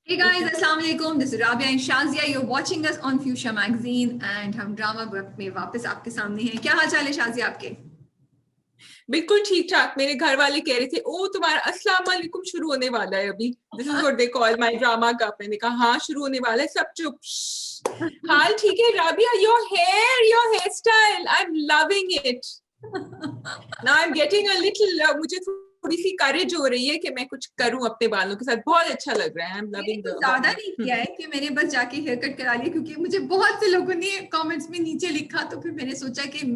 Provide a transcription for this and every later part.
Hey guys, Assalamu alaikum. This is Rabia and Shazia. You're watching us on Fuchsia Magazine and हम drama में वापस आपके सामने हैं. क्या हाल चाल है शाजिया आपके? बिल्कुल ठीक ठाक. मेरे घर वाले कह रहे थे ओ तुम्हारा अस्सलाम वालेकुम शुरू होने वाला है अभी. This is what they call my drama cup. मैंने कहा हाँ शुरू होने वाला है. सब चुप. हाल ठीक है Rabia. Your hair style I am loving it. Now I am getting a little. मुझे थोड़ी सी करेज हो रही है कि मैं कुछ करूं अपने बालों के साथ. बहुत अच्छा लग रहा है. आई एम लविंग द. ज्यादा नहीं किया है कि मैंने बस जाके हेयर कट करा लिया क्योंकि मुझे बहुत से लोगों ने कमेंट्स में नीचे लिखा तो फिर मैंने सोचा कि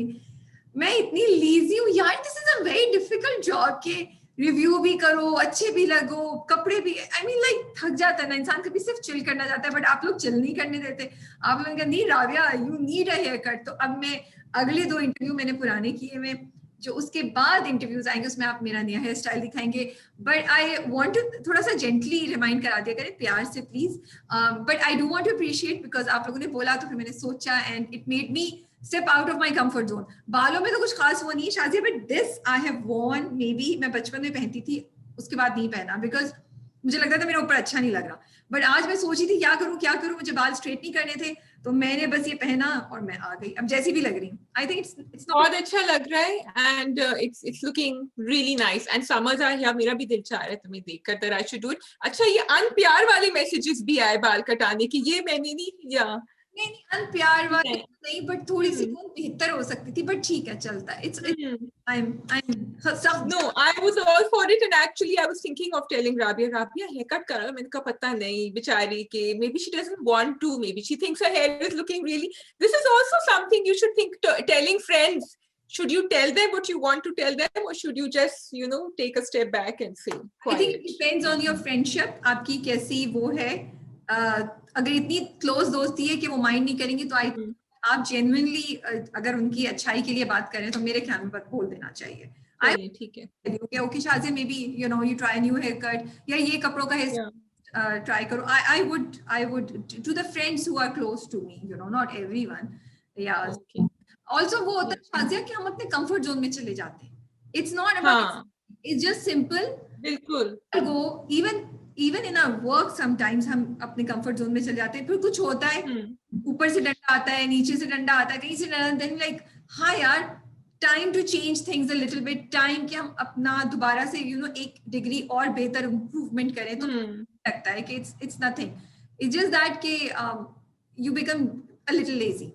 मैं इतनी लीजी हूँ यार. This is a very difficult job के रिव्यू भी करो, अच्छे भी लगो, कपड़े भी. आई मीन लाइक थक जाता है ना इंसान. कभी सिर्फ चिल करना चाहता है बट आप लोग चिल नहीं करने देते. आप लोगों ने कहा नहीं Rabia you need a hair cut. तो अब मैं अगले 2 इंटरव्यू मैंने पुराने किए में जो उसके बाद इंटरव्यूज आएंगे उसमें आप मेरा नया हेयर स्टाइल दिखाएंगे. बट आई वांट टू थोड़ा सा जेंटली रिमाइंड करा दिया करें प्यार से please. But I do want to appreciate because आप लोगों ने बोला तो फिर मैंने सोचा and it made me step out of my comfort zone. बालों में तो कुछ खास वो नहीं है Shazia but this I have worn. Maybe मैं बचपन में पहनती थी उसके बाद नहीं पहना बिकॉज मुझे लगता था मेरे ऊपर अच्छा नहीं लग रहा. बट आज मैं सोची थी क्या करूं. मुझे बाल स्ट्रेट नहीं करने थे तो मैंने बस ये पहना और मैं आ गई. अब जैसी भी लग रही हूँ. आई थिंक इट्स बहुत अच्छा लग रहा है and it's looking really nice and समझ आ गया. मेरा भी दिल चाह रहा है तुम्हें देखकर that I should do it. अच्छा ये अनप्यार वाले मैसेजेस भी आए बाल कटाने की. ये मैंने नहीं या नहीं अनप्यार वाली नहीं. नहीं बट थोड़ी सी वो बेहतर हो सकती थी बट ठीक है चलता है. It's No, I was all for it and actually I was thinking of telling Rabia haircut करा. मैंने कहा पता नहीं बेचारी के maybe she doesn't want to, maybe she thinks her hair is looking really. This is also something you should think telling friends. Should you tell them what you want to tell them or should you just take a step back and say I think it quiet? depends on your friendship. आपकी कैसी वो है. अगर इतनी close दोस्ती है कि वो माइंड नहीं करेंगी तो आप जेन्युइनली अगर उनकी अच्छाई के लिए बात करें तो मेरे ख्याल में बोल देना चाहिए. ठीक है. Okay Shazia maybe you try new hair cut या ये कपड़ों का हेयर ट्राई करो. I would to the friends who are close to me not everyone. या ऑल्सो वो होता है शाजिया कि हम अपने कंफर्ट जोन में चले जाते हैं. It's not about. It's just simple. बिल्कुल. Go even in our work sometimes हम अपने comfort zone में चले जाते हैं. फिर कुछ होता है ऊपर से डंडा आता है, नीचे से डंडा आता है, कहीं से डंडा. then like हाँ यार time to change things a little bit. time कि हम अपना दोबारा से एक डिग्री और बेहतर improvement करें तो लगता है कि it's nothing. It's just that कि you become a little lazy.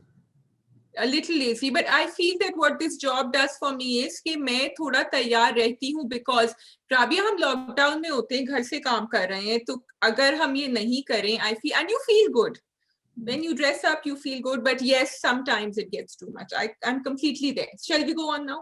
A little lazy, but I feel that what this job does for me is कि मैं थोड़ा तैयार रहती हूँ because राबिया हम लॉकडाउन में होते हैं, घर से काम कर रहे हैं, तो अगर हम ये नहीं करें I feel and you feel good when you dress up, you feel good, but yes sometimes it gets too much. I'm completely there. Shall we go on now?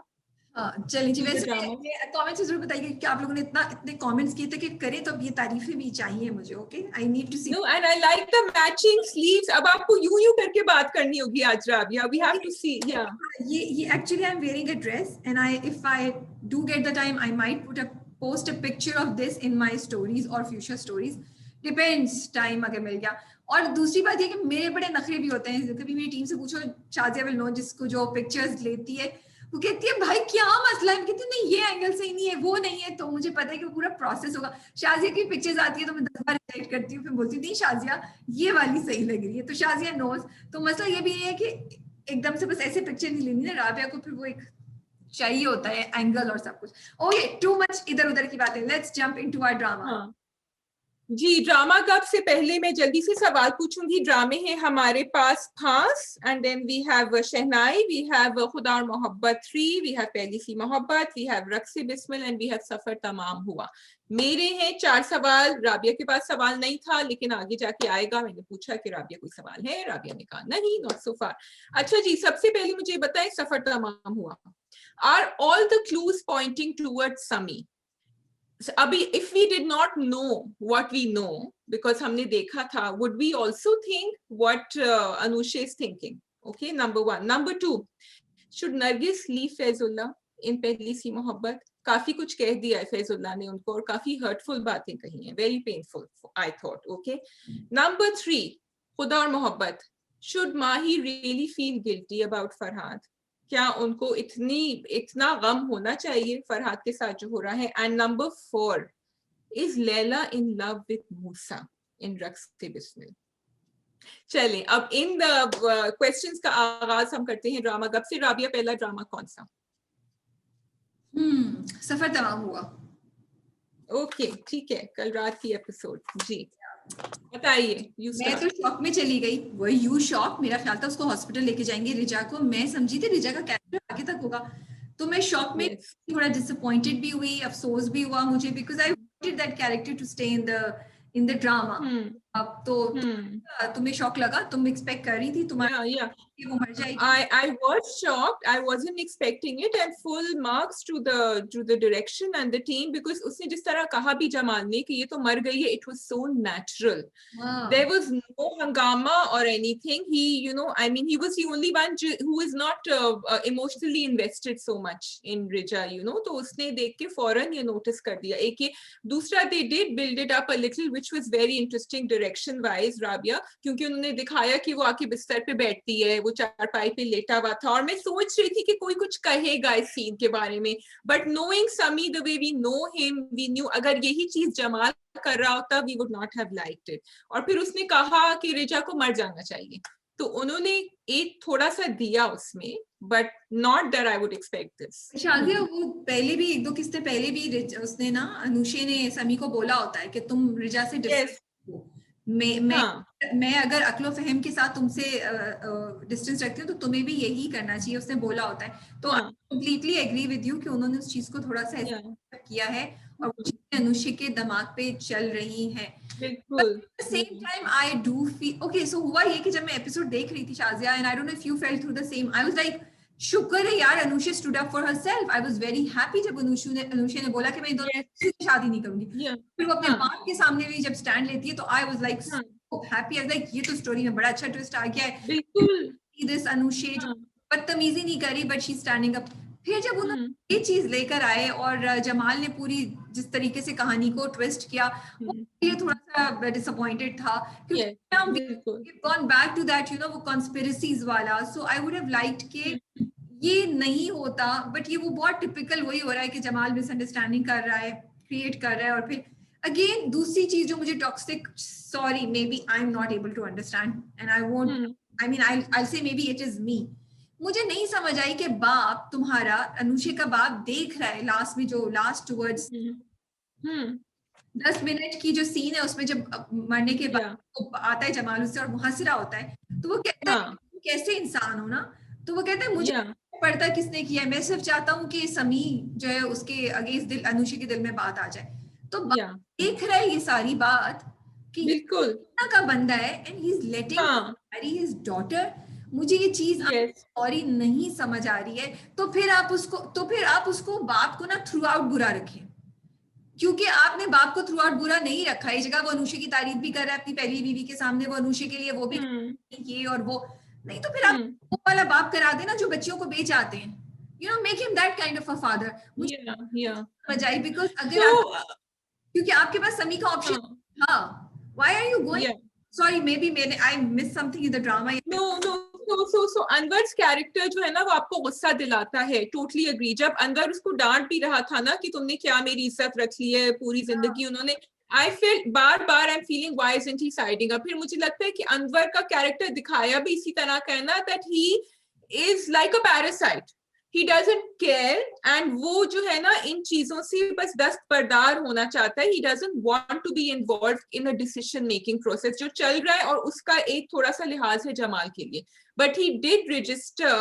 चलिए जी. वैसे कमेंट्स से जरूर बताइए कि आप लोगों ने इतने कमेंट्स किए थे कि करें तो अब ये तारीफें भी चाहिए मुझे. Okay I need to see. No, and I like the matching sleeves. अब आपको यूं करके बात करनी होगी आज Rabia. We have to see. Yeah. ये actually I'm wearing a dress and if I do get the time I might post a picture of this in my stories or future stories. Depends time अगर मिल गया. और दूसरी बात ये कि मेरे बड़े नखरे भी होते हैं. कभी मेरी टीम से पूछो शाजिया विल नो जिसको जो पिक्चर्स लेती है वो कहती है भाई क्या मसला है. कहती है नहीं ये एंगल सही नहीं है वो नहीं है. तो मुझे पता है कि वो पूरा प्रोसेस होगा. शाजिया की पिक्चर्स आती है तो मैं 10 बार रिजेक्ट करती हूँ. फिर बोलती हूँ नहीं शाजिया ये वाली सही लग रही है. तो शाजिया नोज. तो मसला ये भी है कि एकदम से बस ऐसे पिक्चर नहीं लेनी ना राबिया को. फिर वो एक चाहिए होता है एंगल और सब कुछ. ओके टू मच इधर उधर की बातें. Let's jump into our drama. जी ड्रामा कप से पहले मैं जल्दी से सवाल पूछूंगी. ड्रामे हैं हमारे पास Phaans and then we have Shehnai, we have Khuda Aur Mohabbat 3, we have Pehli Si Mohabbat, we have Raqse Bismil and we have Safar तमाम हुआ. मेरे हैं 4 सवाल. राबिया के पास सवाल नहीं था लेकिन आगे जाके आएगा. मैंने पूछा कि राबिया कोई सवाल है, राबिया ने कहा नहीं, नॉट सो फार. अच्छा जी सबसे पहले मुझे बताएं सफर तमाम हुआ. Are all the clues pointing towards Sami? अभी if we did not know what we know because हमने देखा था, would we also think what Anusha is thinking? Okay, number 1. Number 2, should Nargis leave Faizulla in पहली सी मोहब्बत? काफी कुछ कह दिया है फैजुल्ला ने उनको और काफी हर्टफुल बातें कही हैं. Very painful I thought. Okay. Number 3, खुदा और मोहब्बत, should Mahi really feel guilty about Farhad? क्या उनको इतना गम होना चाहिए फरहाद के साथ जो हो रहा है? And number 4, is Laila in love with Musa? In Raqse Bismil. चलें अब इन क्वेश्चंस का आगाज हम करते हैं ड्रामा गप से। राबिया, पहला ड्रामा कौन सा? सफर तमाम हुआ। ओके ठीक है, कल रात की एपिसोड। जी बताइए, यू मैं तो शॉक में चली गई। वही यू शॉक, मेरा ख्याल था उसको हॉस्पिटल लेके जाएंगे रिजा को, मैं समझी थी रिजा का कैरेक्टर आगे तक होगा, तो मैं शॉक में Yes. थोड़ा डिसअपॉइंटेड भी हुई, अफसोस भी हुआ मुझे, because I wanted that character to stay in the drama. अब तो तुम्हें शॉक लगा, तुम एक्सपेक्ट कर रही थी तुम्हारा Yeah. कि वो मर जाएगी? I was shocked. I wasn't expecting it, and full marks to the direction and the team, because उसने जिस तरह कहा भी जमाल ने कि ये तो मर गई है, it was so natural. There was no hangama or anything. He, I mean, he was the only one who is not emotionally invested so much in Rija, तो उसने देख के फौरन ये notice कर दिया। एक ये दूसरा, they did build it up a little, which was very interesting direction wise, Rabia, क्योंकि उन्होंने दिखाया कि वो आके बिस्तर पे बैठती है, वो चारपाई पे लेटा हुआ था, और मैं सोच रही थी कि कोई कुछ कहेगा इस सीन के बारे में, but knowing Sami the way we know him, we knew अगर यही चीज जमाल कर रहा होता, we would not have liked it. और फिर उसने कहा कि रिजा को मर जाना चाहिए, तो उन्होंने एक थोड़ा सा दिया उसमें, but not that I would expect this. Shadiya, वो पहले भी एक दो किस्ते पहले भी उसने ना, अनुषे ने समी को बोला होता है कि तुम रिजा से डिस्टेंस हो। मैं अगर अक्लो फहम के साथ तुमसे डिस्टेंस रखती हूँ तो तुम्हें भी यही करना चाहिए, उसने बोला होता है। तो I completely agree with you कि उन्होंने उस चीज को थोड़ा सा किया है, और वो चीजें अनुषे के दिमाग पे चल रही हैं। बिल्कुल। Same time I do feel okay. So हुआ ये कि जब मैं एपिसोड देख रही थी Shazia, and I don't know if you felt through the same, I was like शुक्र है यार Anushay stood up for herself. I was very happy जब अनुषे ने बोला कि मैं इन दोनों से शादी नहीं करूंगी। फिर वो अपने बाप के सामने भी जब स्टैंड लेती है तो आई was like so happy. I was like ये तो स्टोरी में बड़ा अच्छा ट्विस्ट आ गया है। बिल्कुल। दिस अनुषे जो बदतमीजी नहीं करी, बट शी स्टैंडिंग अप। फिर जब उन्होंने ये चीज लेकर आए और जमाल ने पूरी जिस तरीके से कहानी को ट्विस्ट किया, ये थोड़ा सा डिसअपॉइंटेड था, क्योंकि गॉन बैक टू दैट वो कॉन्स्पिरेसीज वाला। सो आई वुड हैव लाइक्ड के ये नहीं होता, बट ये वो बहुत टिपिकल वही हो रहा है कि जमाल मिसअंडरस्टैंडिंग कर रहा है, क्रिएट कर रहा है। और फिर अगेन दूसरी चीज जो मुझे toxic, sorry maybe I am not able to understand, and I won't, I mean I say maybe it is me, मुझे नहीं समझ आई कि बाप तुम्हारा, अनुषे का बाप देख रहा है लास्ट में, जो लास्ट वर्ड्स 10 मिनट की जो सीन है उसमें, जब मरने के बाद आता है जमाल उससे और वो हंस रहा होता है, तो वो कहता है कैसे इंसान हो ना, तो वो कहता है मुझे पड़ता किसने किया है, मैं सिर्फ चाहता हूँ कि समी जो है उसके अगेंस्ट दिल, अनुषे के दिल में बात आ जाए। तो देख रहा है ये सारी बात कि बिल्कुल का बंदा है, and he is letting marry his daughter. मुझे ये चीज सॉरी नहीं समझ आ रही है। तो फिर आप उसको बाप को ना थ्रू आउट बुरा रखें, क्योंकि आपने बाप को थ्रू आउट बुरा नहीं रखा। इस जगह वो अनुषे की तारीफ भी कर रहा है अपनी पहली बीवी के सामने, वो अनुषे के लिए वो भी ये और वो नहीं, तो फिर आप वो वाला बाप करा देना जो बच्चियों को बेच आते हैं, make him that kind of a father. मुझे समझ आई, बिकॉज अगर क्योंकि आपके पास समी का ऑप्शन था, why are you going, sorry maybe I miss something in the drama. So अनवर's कैरेक्टर जो है ना वो आपको गुस्सा दिलाता है, टोटली अग्री। जब अनवर उसको डांट भी रहा था ना कि तुमने क्या मेरी इज्जत रख ली है पूरी जिंदगी, उन्होंने I feel bar bar I am feeling why isn't he siding up. फिर मुझे लगता है कि अनवर का कैरेक्टर दिखाया भी इसी तरह का है ना, that he is like a parasite, he doesn't care, and वो जो है ना इन चीजों से बस दस्तबरदार होना चाहता है। he doesn't want to be involved in a decision making process जो चल रहा है, और उसका एक थोड़ा सा लिहाज है जमाल के लिए, but he did register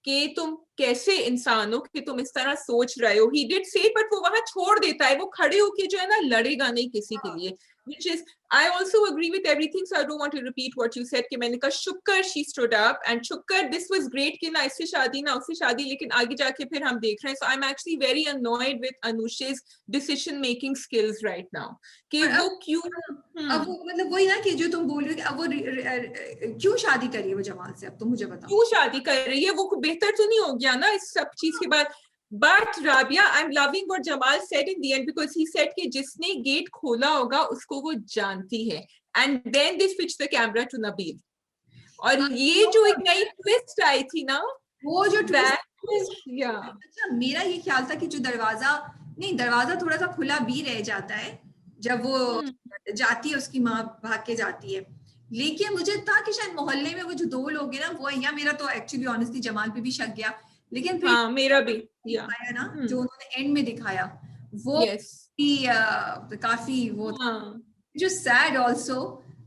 कि तुम कैसे इंसान हो कि तुम इस तरह सोच रहे हो। he did say, but वो वहां छोड़ देता है, वो खड़े होके जो है ना लड़ेगा नहीं किसी के लिए, which is I also agree with everything, so I don't want to repeat what you said कि मैंने कहा शुक्र she stood up, and शुक्र this was great कि ना इससे शादी ना उससे शादी, लेकिन आगे जाके फिर हम देख रहे हैं। So I'm actually very annoyed with Anusha's decision making skills right now कि वो क्यों अब वो मतलब वही ना कि जो तुम बोल रहे हो कि अब वो क्यों शादी कर रही है वो जमाल से, अब तो मुझे बताओ क्यों शादी कर रही है, वो बेहतर तो नहीं हो गया ना इस सब चीज के बाद। But Rabia, I'm loving what Jamal said in the end, because he said कि जिसने गेट खोला होगा उसको वो जानती है, and then they switched the camera to Nabil, और ये जो एक नई ट्विस्ट आई थी ना, वो जो ट्विस्ट अच्छा, मेरा ये ख्याल था कि जो दरवाजा थोड़ा सा खुला भी रह जाता है, जब वो हम्म, जाती है, उसकी माँ भाग के जाती है। लेकिन मुझे था कि शायद मोहल्ले में वो जो दो लोग हैं ना वो, या मेरा तो एक्चुअली ऑनेस्टली जमाल पे भी शक गया, लेकिन फिर हाँ मेरा भी, या दिखाया ना जो उन्होंने एंड में दिखाया, वो यस, काफी वो हाँ, जो सैड ऑल्सो,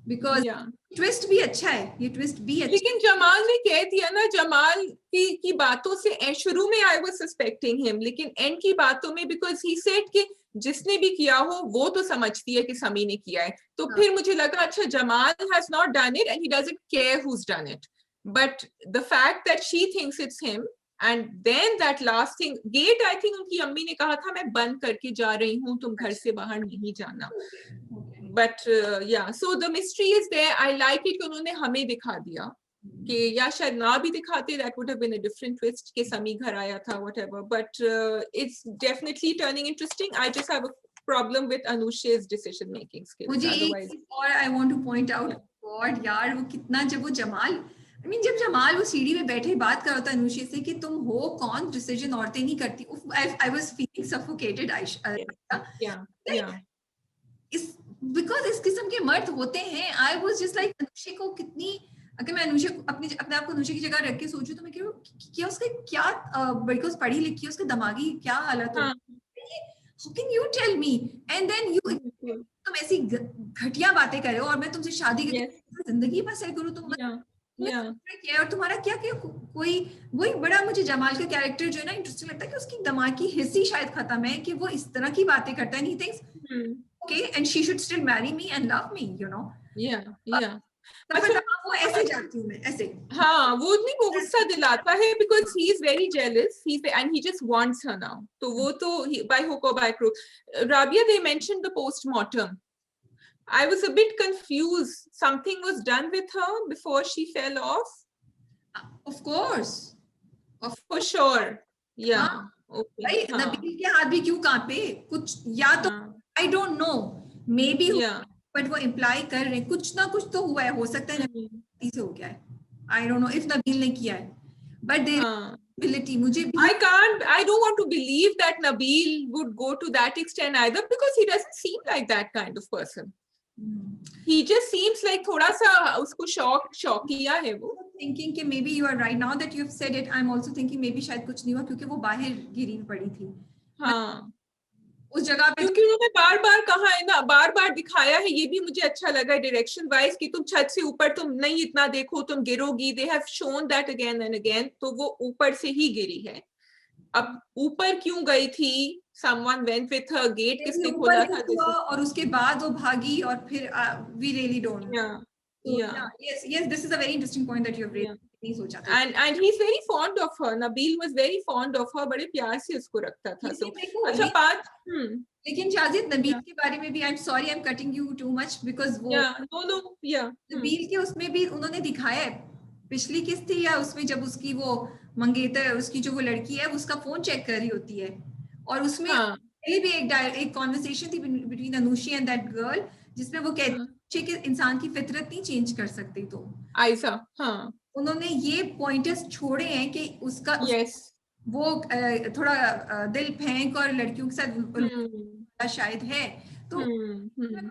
बिकॉज या ट्विस्ट भी अच्छा है, ये ट्विस्ट भी अच्छा लेकिन जमाल ने कह दिया ना, जमाल की बातों से शुरू में आई वाज सस्पेक्टिंग हिम, लेकिन एंड की बातों में बिकॉज ही सेड कि जिसने भी किया हो वो तो समझती है कि समी ने किया है, तो है। फिर मुझे लगा अच्छा Jamal has not done it and he doesn't care who's done it, but the fact that she thinks it's him and then that last thing, gate I think उनकी अम्मी ने कहा था मैं बंद करके जा रही हूँ, तुम घर से बाहर नहीं जाना, बट या so the mystery is there, I like it कि उन्होंने हमें दिखा दिया कि, या शायद ना भी दिखाते, that would have been a different twist कि समी घर आया था whatever, but it's definitely turning interesting. I just have a problem with Anusha's decision making skills, मुझे एक otherwise चीज और आई want two point out, God यार वो कितना, जब वो जमाल, आई मीन जब जमाल वो सीढ़ी में बैठे बात कर रहा था अनुषे से कि तुम हो कौन, डिसीजन औरतें नहीं करती, I was feeling suffocated, yeah, yeah, इस बिकॉज इस किस्म के मर्द होते हैं। I was just like Anushe को कितनी, अगर मैं अनुषे को अपने आप को अनुषे की जगह रख के सोचूं तो मैं कह रही हूँ क्या उसका क्या, बिकॉज पढ़ी लिखी है, उसका दिमागी क्या हालत हो, हाँ, how can you tell me, and then you, बिल्कुल, तुम ऐसी घटिया बातें कर रहे हो और मैं तुमसे शादी yes, करके जिंदगी बसर करूँ, तुम yeah, तुम्हें yeah, क्या है और तुम्हारा क्या क्या कोई, वही बड़ा मुझे जमाल का कैरेक्टर जो है ना इंटरेस्टिंग लगता है कि उसकी दिमाग की हिस्सी शायद खत्म है कि वो इस तरह की बातें करता है, नहीं thinks hmm, okay and she should still marry me and love me, you know. yeah, yeah. सफर अच्छा, तमाम वो ऐसे जाती हूँ मैं ऐसे। हाँ वो नहीं, वो गुस्सा दिलाता है because he is very jealous, and he just wants her now, तो वो तो by hook or by crook. Rabia, they mentioned the post-mortem. I was a bit confused. Something was done with her before she fell off? Of course, of For sure. हाँ Yeah. Okay. भाई, हाँ. नबील के हाथ भी क्यों कांपे, कुछ या तो हाँ. आई don't no, may be, Yeah. But वो इम्प्लाई कर रहे हैं कुछ ना कुछ तो हुआ है, हो सकता है Hmm. नबील से हो गया है, आई डोंट नो इफ नबील ने किया है, बट देयर हाँ. एबिलिटी मुझे भी I don't want to believe that Nabil would go to that extent either because he doesn't seem like that kind of person. He just seems like थोड़ा सा उसको शौकिया है वो. थिंकिंग कि maybe you are right now that you have said it, I am also thinking maybe शायद कुछ नहीं हुआ क्योंकि वो बाहर गिरी पड़ी थी हाँ. उस जगह पे। क्योंकि उन्होंने बार बार कहा है ना, बार बार दिखाया है, ये भी मुझे अच्छा लगा डायरेक्शन वाइज कि तुम छत से ऊपर तुम नहीं इतना देखो, तुम गिरोगी, they have shown that again and again, तो वो ऊपर से ही गिरी है। अब ऊपर क्यों गई थी, someone went with her, gate किसने ऊपर खोला था, लिफ्ट दिस हुआ इज, और उसके बाद वो भागी और फिर वी रियली डोंट, या so या yes yes this is a very interesting point that you have raised, या नहीं सोचा था। and he's very fond of her, Nabil was very fond of her, बड़े प्यार से उसको रखता था। लेकिन so देखो अच्छा पांच, लेकिन शाजिद नबील या के बारे में भी, I am sorry I am cutting you too much because वो या नो नो या नबील के उसमें भी उन्होंने दिखाया है, पिछली किस्त थी या उसमें जब उसकी वो मंगेतर, उसकी जो वो लड़की है उसका फोन चेक कर रही होती है और उसमें हाँ पहले भी एक कॉन्वर्सेशन थी between Anushi and that girl जिसमें वो कहती है कि इंसान की फितरत नहीं चेंज कर सकती, तो आयशा, हाँ उन्होंने ये पॉइंटर्स छोड़े हैं कि यस, वो थोड़ा दिल फेंक और लड़कियों के साथ शायद है, तो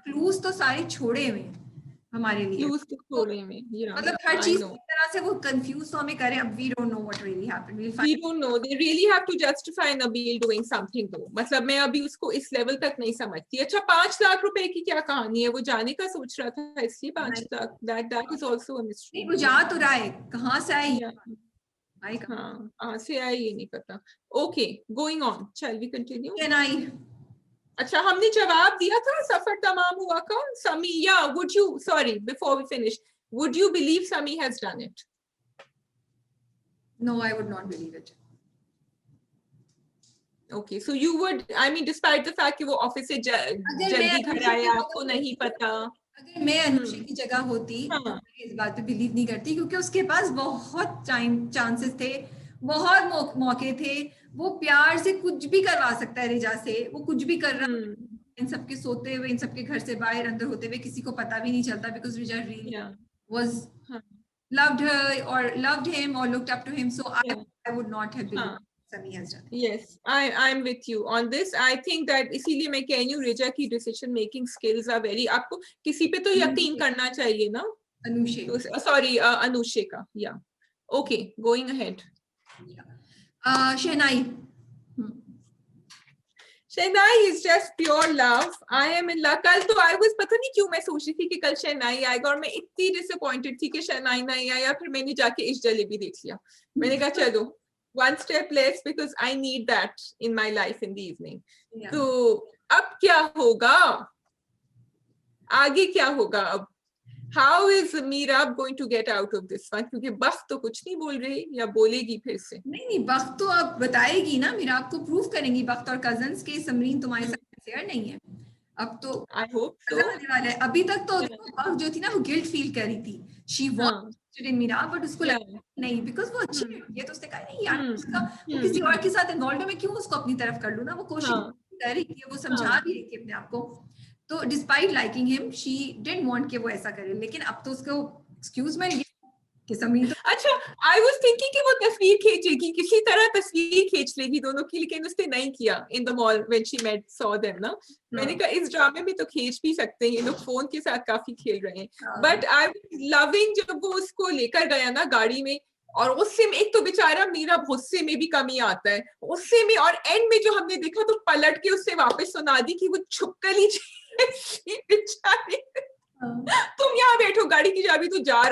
क्लूज तो सारे छोड़े हुए हैं हमारे लिए, क्लूज तो तो थोड़े में, या मतलब हर आई चीज नो, की तरह से वो कंफ्यूज तो हमें करें, अब we don't know what really happened, we we don't know, they really have to justify Nabil doing something though, मतलब मैं अभी उसको इस लेवल तक नहीं समझती। अच्छा 5 लाख रुपए की क्या कहानी है, वो जाने का सोच रहा था इसलिए 5 lakh, that is also a mystery। नहीं, वो जा तो रहा है, कहाँ से आई या आई हाँ कहाँ से आई ये नहीं पता। Okay going on, shall we continue? Can I, अच्छा हमने जवाब दिया था सफर तमाम हुआ का, समी, या would you, sorry before we finish, would you believe Sami has done it? No I would not believe it. Okay, so you would, I mean, despite the fact कि वो ऑफिस से जल्दी घर आए, आपको नहीं पता। अगर मैं अनुषा की जगह होती हाँ, इस बात पे बिलीव नहीं करती क्योंकि उसके पास बहुत टाइम चांसेस थे, बहुत मौके थे, वो प्यार से कुछ भी करवा सकता है रिजा से, वो कुछ भी कर रहा है इन सबके सोते हुए, इन सबके घर से बाहर अंदर होते हुए किसी को पता भी नहीं चलता because Riza really yeah, was हाँ, loved her or loved him or looked up to him, so yeah, I would not have believed. हाँ, Sami has done. Yes, I'm with you on this. I think that इसीलिए मैं कह रही हूँ रिजा की decision making skills are very, आपको किसी पे तो यकीन करना चाहिए ना. Anushe. Sorry, Anushika. Yeah. Okay, going ahead. Shehnai. Shehnai is just pure love. I am in love. कल तो I was, पता नहीं क्यों मैं सोच रही थी कि कल शहनाई आएगा और मैं इतनी disappointed थी कि शहनाई नहीं आया. फिर मैंने जाके इश्क जलेबी देख लिया. मैंने कहा चलो one step less because I need that in my life in the evening. Yeah. तो अब क्या होगा? आगे क्या होगा अब? How is Meerab going to get out of this one? क्योंकि बख्त तो कुछ नहीं बोल रही या बोलेगी फिर से. नहीं बख्त तो अब बताएगी ना, मीराब को प्रूफ करेंगी बख्त और कजन्स के समरीन तुम्हारे साथ शेयर नहीं है. अब तो I hope so. आने वाला है. अभी तक तो बख्त जो थी ना वो गिल्ट फील कर रही थी. She wanted in Meerab but उसको लगा नहीं बिकॉज वो अच्छी है. तो उसने कहा नहीं यार उसका वो किसी और के साथ इन्वॉल्व है, मैं क्यों उसको अपनी तरफ कर लूं ना. वो कोशिश कर रही थी, वो समझा भी रही थी अपने आप को. तो despite liking him she didn't want कि वो ऐसा करे. लेकिन अब तो उसको एक्सक्यूज में कि समरीन. अच्छा, आई वाज थिंकिंग कि वो तस्वीर खींचेगी, किसी तरह तस्वीर खींच लेगी दोनों की, लेकिन उसने नहीं किया in the mall when she met saw them ना. मैंने कहा इस ड्रामे में तो खींच भी सकते हैं, ये लोग फोन के साथ काफी खेल रहे हैं. बट आई वाज लविंग जब वो उसको लेकर गया ना गाड़ी में, और उससे में एक तो बेचारा मेरा गुस्से में भी कमी आता है उससे में, और एंड में जो हमने देखा तो पलट के उससे वापस सुना दी कि वो छुपकली बेचारी तुम यहाँ बैठो, गाड़ी की चाबी तो जा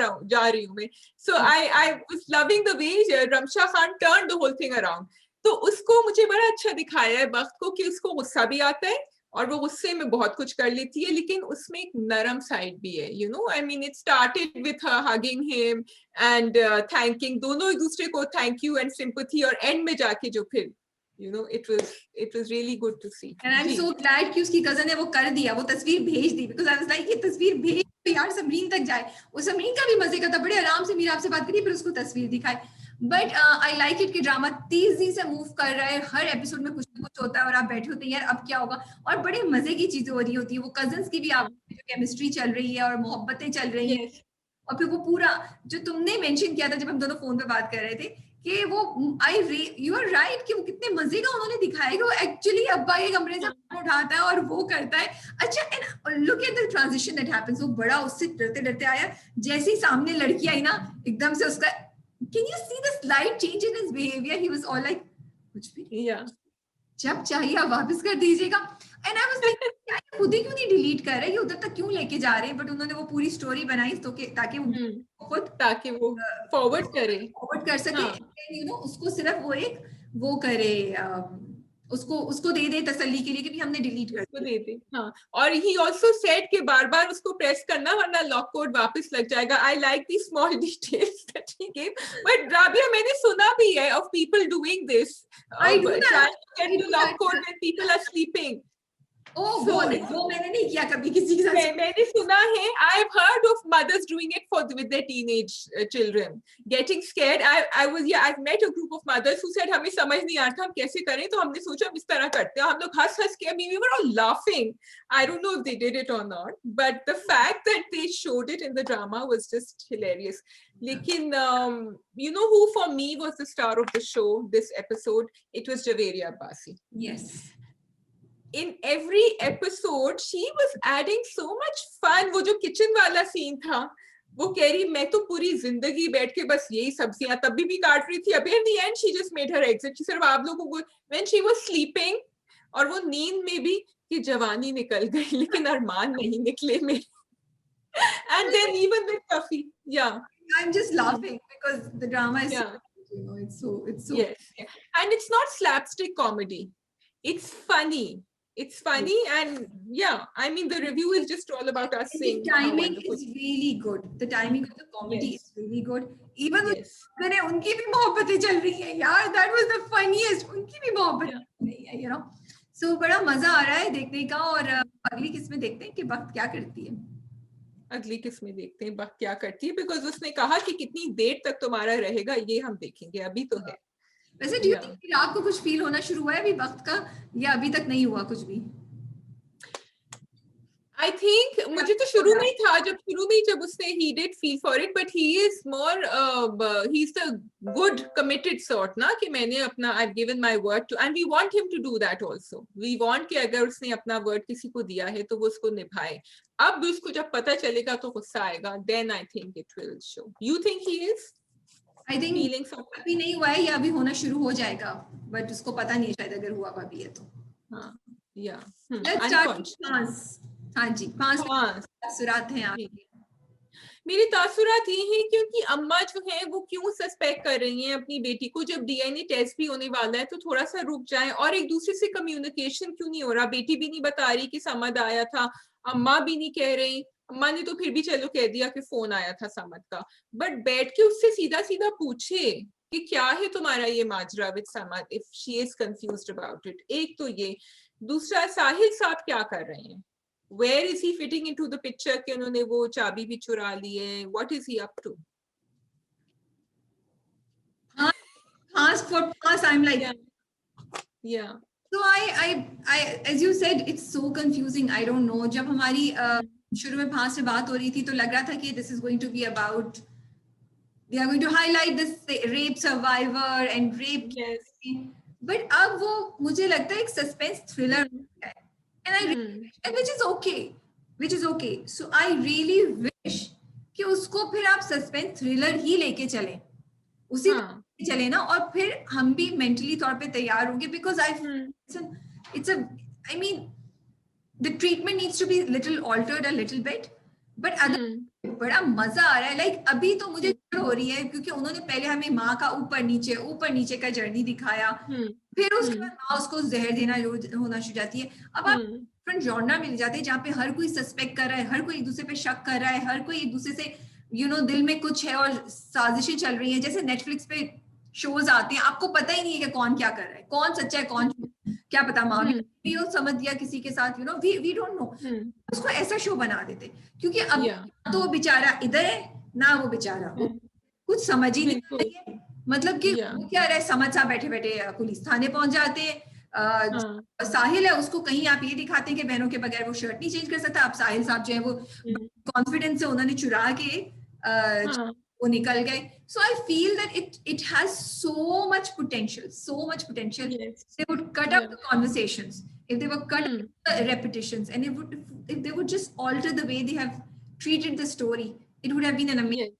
रही हूँ मैं. So I was loving the way Ramsha Khan turn the whole thing around. तो उसको मुझे बड़ा अच्छा दिखाया है वक्त को कि उसको गुस्सा भी आता है और वो गुस्से में बहुत कुछ कर लेती है, लेकिन उसमें एक नरम साइड भी है. You no, I mean it started with her hugging him and thanking, दोनों एक दूसरे को थैंक यू एंड सिंपैथी, और एंड में जाके जो फिर you know it was really good to see. And I'm so glad कि उसकी कजन ने वो कर दिया, वो तस्वीर भेज दी. because I was like ये तस्वीर भेज तो यार समरीन तक जाए. वो समरीन का भी मजे का था, बड़े आराम से मीरा आपसे बात करी फिर उसको तस्वीर दिखाई. बट आई लाइक इट कि ड्रामा तेजी से मूव कर रहा है. हर एपिसोड में कुछ ना कुछ होता है और आप बैठे होते हैं यार अब क्या होगा, और बड़े मजे की चीजें हो रही होती है. वो कजन्स की भी आप जो केमिस्ट्री चल रही है और मोहब्बतें चल रही हैं. और फिर वो पूरा जो तुमने मेंशन किया था जब हम दोनों फोन पे बात कर रहे थे कि वो यू आर राइट कि वो कितने मजे का उन्होंने दिखाया कि वो एक्चुअली अब्बा के कमरे से उठाता है और वो करता है. अच्छा, and look at the transition that happens. वो बड़ा उससे डरते डरते आया, जैसे ही सामने लड़की आई ना एकदम से उसका, can you see the slight change in his behaviour. He was all like कुछ भी जब चाहिए आप वापस कर दीजिएगा. एंड आई वाज लाइक खुद ही क्यों नहीं डिलीट कर रहे, ये उधर तक क्यों लेके जा रहे हैं. बट उन्होंने वो पूरी स्टोरी बनाई तो ताकि वो फॉरवर्ड कर सके. यू नो उसको सिर्फ वो एक वो करे, उसको दे दे तसल्ली के लिए कि भी हमने डिलीट कर उसको दे दे. हाँ, और ही आल्सो सेड कि बार-बार उसको प्रेस करना वरना लॉक कोड वापस लग जाएगा. I like the small details that he gave. But Rabia, मैंने सुना भी है of people doing this, I do that, get the lock code when people are sleeping. वो मैंने नहीं किया कभी किसी के साथ. मैंने सुना है, I've heard of mothers doing it with their teenage children, getting scared. I've met a group of mothers who said हमें समझ नहीं आ रहा था हम कैसे करें, तो हमने सोचा हम इस तरह करते हैं. हम लोग हंस के, I mean, we were all laughing. I don't know if they did it or not, but the fact that they showed it in the drama was just hilarious. लेकिन you know who for me was the star of the show this episode? It was Javeria Abbasi. Yes. In every episode she was adding so much fun. वो जो kitchen वाला scene था, वो कह रही मैं तो पूरी जिंदगी बैठ के बस यही सब्जियां तभी भी काट रही थी. अभी in the end she just made her exit. सिर्फ आप लोगों को when she was sleeping, और वो नींद में भी कि जवानी निकल गई लेकिन अरमान नहीं निकले मेरे. And then even with Kafi, I'm just laughing because the drama is you know it's so yes. And it's not slapstick comedy, it's funny. It's funny, and I mean the review is just all about us saying the timing is really good. The timing of the comedy is really good. Even मैंने उनकी भी मोहब्बतें चल रही हैं यार. That was the funniest. उनकी भी मोहब्बत चल रही है, you know. So बड़ा मजा आ रहा है देखने का. और अगली किस में देखते हैं कि वक्त क्या करती है. अगली किस में देखते हैं वक्त क्या करती है, बिकॉज उसने कहा कि कितनी देर तक तुम्हारा रहेगा ये हम देखेंगे, अभी तो है. वैसे do you think कि आपको कुछ फील होना शुरू हुआ है अभी वक्त का, या अभी तक नहीं हुआ कुछ भी? I think मुझे तो शुरू में ही था, जब उसने he did feel for it, but he is more he's the good committed sort ना, कि मैंने अपना I've given my word to, and we want him to do that also. We want कि अगर उसने अपना word किसी को दिया है तो वो उसको निभाए. अब उसको जब पता चलेगा तो गुस्सा आएगा, then I think it will show. You think he is I think feeling something? अभी नहीं हुआ है या अभी होना शुरू हो जाएगा, बट उसको पता नहीं है शायद अगर हुआ भी है तो. हाँ, yeah. Let's start with पांच. हाँ जी, पांच तासुरात हैं आपके. मेरे तासुरात ये हैं क्योंकि अम्मा जो है वो क्यों सस्पेक्ट कर रही हैं अपनी बेटी को, जब डीएनए टेस्ट भी होने वाला है तो थोड़ा सा रुक जाए. और एक दूसरे से कम्युनिकेशन क्यों नहीं हो रहा? बेटी भी नहीं बता रही कि समद आया था, अम्मा भी नहीं कह रही. अम्मा ने तो फिर भी चलो कह दिया कि फोन आया था समद का, बट बैठ के उससे सीधा सीधा पूछे कि क्या है तुम्हारा ये माजरा with Samad, if she is confused about it. एक तो ये. दूसरा, साहिल साहब क्या कर रहे हैं? Where is he fitting into the picture कि उन्होंने वो चाबी भी चुरा ली है? What is he up to? For pass, I'm like, yeah. So I, as you said, it's so confusing. I don't know. जब हमारी शुरू में पास से बात हो रही थी तो लग रहा था कि this is going to be about, they are going to highlight this rape survivor and rape. Yes. But अब वो मुझे लगता है एक suspense thriller है. And which is okay. So I really wish कि उसको फिर आप सस्पेंस थ्रिलर ही लेके चलें, उसी चले ना, और फिर हम भी मेंटली तौर पे तैयार होंगे. Because I mean the treatment needs to be little altered a little bit, but बड़ा मजा आ रहा है. लाइक अभी तो मुझे हो रही है क्योंकि उन्होंने पहले हमें माँ का ऊपर नीचे का जर्नी दिखाया, फिर उसके बाद माँ उसको जहर देना होना शुरू जाती है. अब आप डिफरेंट जॉनरा मिल जाते हैं जहाँ पे हर कोई सस्पेक्ट कर रहा है, हर कोई एक दूसरे पे शक कर रहा है, हर कोई एक दूसरे से दिल में कुछ है और साजिशें चल रही हैं. जैसे नेटफ्लिक्स पे शोज आते हैं, आपको पता ही नहीं है कि कौन क्या कर रहा है, कौन सच्चा है कौन क्या पता माँ भी समझ दिया किसी के साथ, वी डोंट नो. उसको ऐसा शो बना देते क्योंकि अब तो वो बेचारा इधर है ना वो बेचारा, कुछ समझ ही नहीं आ रही है. मतलब कि क्या रहा है, समझ सा बैठे बैठे पुलिस थाने पहुंच जाते हैं. साहिल है, उसको कहीं आप ये दिखाते हैं कि बहनों के बगैर वो शर्ट नहीं चेंज कर सकता. आप साहिल साहब जो है वो कॉन्फिडेंस से उन्होंने चुरा के वो निकल गए. So I feel that it has so much potential. Yes. They would cut up the conversations, if they were cut the repetitions, and if they would just alter the way they have treated the story, it would have been an amazing.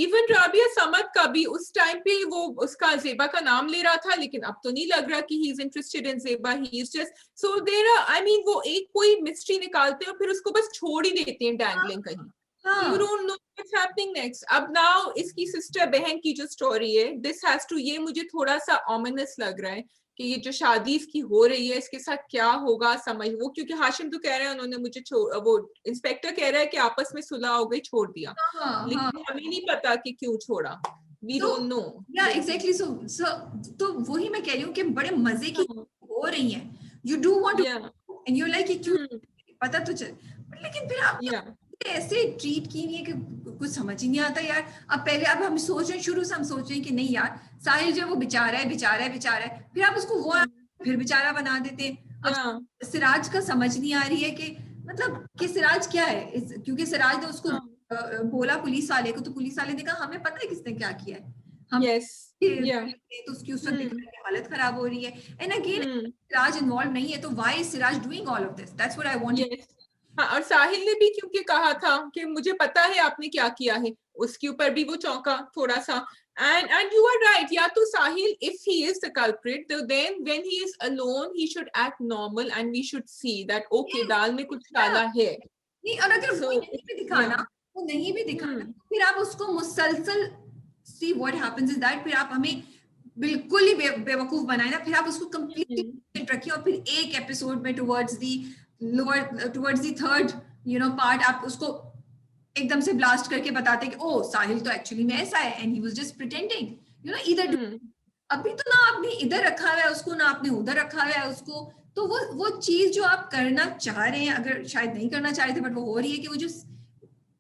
Even Rabia Samad का भी उस time पे वो उसका ज़ेबा का नाम ले रहा था, लेकिन अब तो नहीं लग रहा कि he is interested in Zeba. He is just so there are, I mean वो एक कोई mystery निकालते हैं और फिर उसको बस छोड़ ही देते हैं dangling कहीं. You don't know what's happening next. अब now इसकी sister बहन की जो story है, this has to, ये मुझे थोड़ा सा ominous लग रहा है कि ये जो शादी इसकी हो रही है इसके साथ क्या होगा समझ वो, क्योंकि हाशिम तो कह रहे हैं उन्होंने मुझे वो इंस्पेक्टर कह रहा है कि आपस में सुलह हो गई छोड़ दिया, लेकिन हमें नहीं पता कि क्यों छोड़ा. We don't know. Yeah, exactly. So तो वही मैं कह रही हूँ कि बड़े मजे की हो रही हैं. You do want to, and you're like क्यों पता तो चल, लेकिन फिर आप ऐसे ट्रीट की नहीं है कि कुछ समझ ही नहीं आता यार. अब हम सोच रहे हैं, शुरू से हम सोच रहे हैं कि नहीं यार साहिल जो वो बेचारा है, फिर आप उसको वो फिर बेचारा बना देते हैं. सिराज का समझ नहीं आ रही है कि मतलब कि सिराज क्या है, क्योंकि सिराज ने उसको बोला पुलिस वाले को, तो पुलिस वाले ने कहा हमें पता है किसने क्या किया है, हम तो उसकी उस वक्त हालत खराब हो रही है. एंड अगेन सिराज इन्वॉल्व नहीं है, तो why is Siraj doing all of this? That's what I want. हाँ, और साहिल ने भी क्योंकि कहा था कि मुझे पता है आपने क्या किया है, उसके ऊपर भी वो चौंका थोड़ा सा. And you are right, या तो साहिल, if he is the culprit, then when he is alone he should act normal and we should see that okay दाल में कुछ डाला है. नहीं, और अगर वो नहीं भी दिखाना फिर आप उसको मुसलसल see what happens is that फिर आप हमें बिल्कुल ही बेवकूफ बनाए ना, फिर आप उसको कंप्लीटली रखिए और फिर एक एपिसोड में towards the third part आप उसको एकदम से ब्लास्ट करके बताते कि ओ साहिल तो एक्चुअली में ऐसा है and he was just pretending, either अभी तो ना आपने इधर रखा हुआ है उसको, ना आपने उधर रखा हुआ है उसको. तो वो चीज जो आप करना चाह रहे हैं, अगर शायद नहीं करना चाह रहे थे बट वो हो रही है, कि वो जो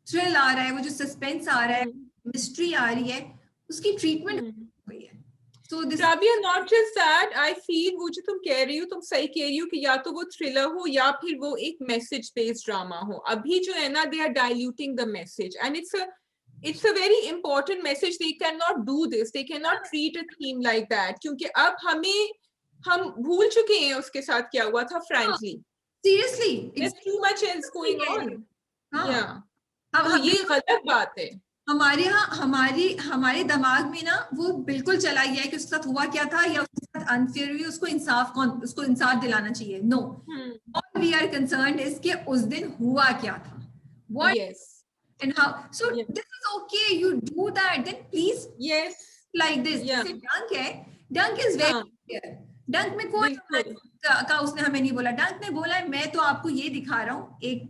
थ्रिल आ रहा है, वो जो सस्पेंस आ रहा है, मिस्ट्री आ रही है, उसकी ट्रीटमेंट हुई है. So this Rabia, not just that, I feel वो जो तुम कह रही हो, तुम सही कह रही हो कि या तो वो थ्रिलर हो या फिर वो एक मैसेज बेस्ड ड्रामा हो. अभी जो है ना, they are diluting the message and it's a very important message. They cannot do this. They cannot treat a theme like that क्योंकि अब हम भूल चुके हैं उसके साथ क्या हुआ था. Frankly, seriously, there's too much else going on. हाँ, Yeah, हम तो ये गलत बात है. हमारे यहाँ हमारे दिमाग में ना वो बिल्कुल चला गया है कि उसके साथ हुआ क्या था या उसके साथ अनफेयर हुई, उसको इंसाफ दिलाना चाहिए. No, all we are concerned is कि उस दिन हुआ क्या था, what Yes. And how. So Yeah. This is okay, you do that, then please Yes. Like this. Yeah. जैसे डंक है, डंक इज वेरी क्लियर. डंक में कोई बिल्कुल. का उसने हमें नहीं बोला. डंक ने बोला है मैं तो आपको ये दिखा रहा हूँ, एक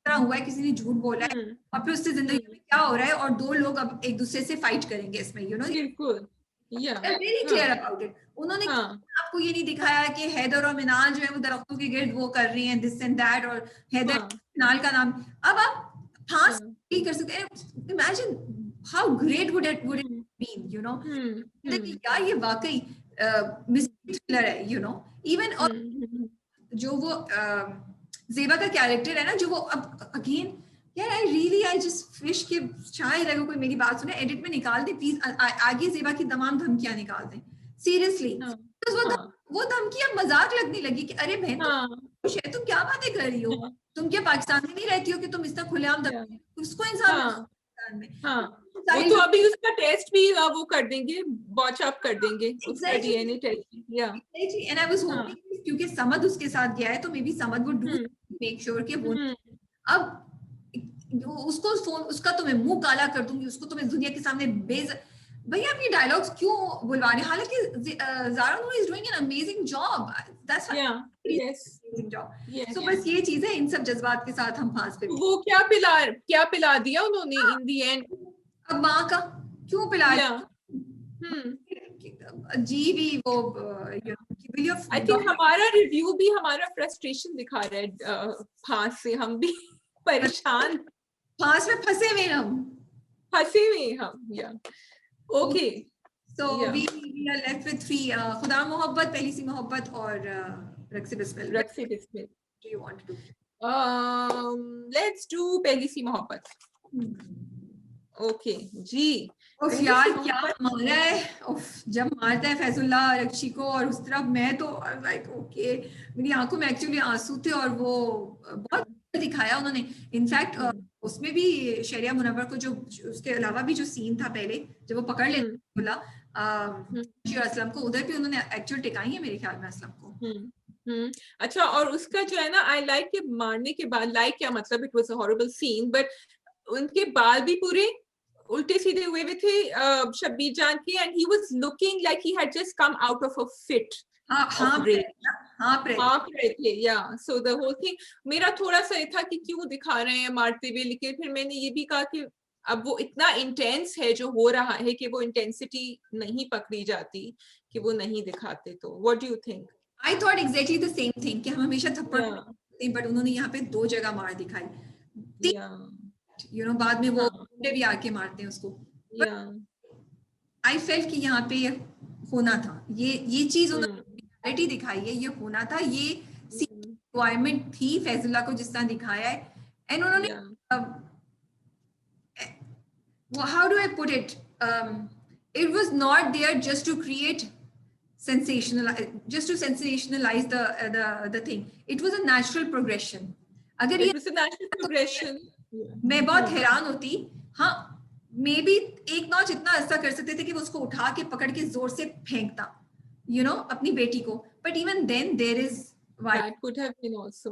तरह हुआ है, किसी ने झूठ बोला है और फिर उससे जिंदगी में क्या हो रहा है और दो लोग अब एक दूसरे से फाइट करेंगे इसमें, यू नो. बिल्कुल. Yeah. Very clear about it. उन्होंने आपको ये नहीं दिखाया कि हैदर और मिनाल जो है वो दरख्तों के गिर्द वो कर रही हैं, दिस एंड दैट, और हैदर मिनाल का नाम. अब आप फांस नहीं कर सकते. Imagine how great would it been, you know, कि यार ये वाकई मिस्ट्री थ्रिलर है, यू नो. इवन और जो वो ज़ेबा का कैरेक्टर है ना, जो वो अब अगेन यार आई जस्ट विश कि शायद अगर कोई मेरी बात सुने एडिट में निकाल दे प्लीज, आगे ज़ेबा की तमाम धमकियां निकाल दें सीरियसली. वो धमकी अब मजाक लगने लगी कि अरे बहन खुश है, तुम क्या बातें कर रही हो, तुम क्या पाकिस्तान में नहीं रहती हो कि तुम इस तरह खुलेआम उसको इंसान में. वो तो अभी उसका टेस्ट भी वो कर देंगे, वॉच अप कर देंगे उसका डीएनए टेस्ट. या एंड आई वाज होपिंग क्योंकि समद उसके साथ गया है तो may be Samad would do make sure कि वो अब उसको फोन उसका तो मैं मुंह काला कर दूंगी, उसको तो मैं दुनिया के सामने भैया अपनी डायलॉग्स क्यों बुलवा रहे हैं, हालांकि Zara Noor is doing an amazing job. That's amazing job. So बस ये चीज है, इन सब जज्बात के साथ हम फांस पे. वो क्या पिला दिया उन्होंने इन दी एंड. अब माँ का क्यों पिला जी भी वो आई थिंक हमारा रिव्यू भी हमारा फ्रस्ट्रेशन दिखा रहा है. फांस से हम भी परेशान, फांस में फंसे हुए हम. या okay. So we are left with 3 खुदा मोहब्बत, पहली सी मोहब्बत और रक्से Bismil. Do you want to do? Let's do पहली सी मोहब्बत. ओके जी. यार क्या मारा है, जब मारता है फैजुल्ला रक्षी को और उस तरफ मैं तो लाइक ओके, मेरी आंखों में एक्चुअली आंसू थे और वो बहुत दिखाया उन्होंने. इनफैक्ट उसमें भी शरिया मुनव्वर को जो उसके अलावा भी जो सीन था पहले जब वो पकड़ लेते बोला असलम को, उधर भी उन्होंने एक्चुअल टिकाई है मेरे ख्याल में असलम को. अच्छा, और उसका जो है ना आई लाइक के मारने के बाद, लाइक क्या मतलब, it was a horrible scene, but उनके बाल भी पूरे उल्टे सीधे हुए थे शब्बीर जान के, and he was looking like he had just come out of a fit. So the whole thing मेरा थोड़ा सा ये था कि क्यों दिखा रहे हैं मारते हुए, लेकिन फिर मैंने ये भी कहा कि अब वो इतना इंटेंस है जो हो रहा है कि वो इंटेंसिटी नहीं पकड़ी जाती, कि वो नहीं दिखाते. तो what do you think? I thought exactly the same thing कि हम हमेशा थप्पड़ देते हैं, बट उन्होंने यहाँ पे 2 जगह मार दिखाई. यू नो बाद में वो भी आके मारते हैं उसको. I felt कि यहाँ पे होना था, ये चीज उन्होंने रियलिटी दिखाई है, ये होना था, ये रिक्वायरमेंट थी फैजुल्ला को जिस तरह दिखाया है. एंड उन्होंने how do I put it, it was not there just to create just to sensationalize the thing. It was a natural progression. अगर ये natural progression मैं बहुत हैरान होती. हाँ मे बी एक नॉच इतना ऐसा कर सकते थे कि वो उसको उठा के पकड़ के जोर से फेंकता, you know, अपनी बेटी को, but even then there is that could have been also.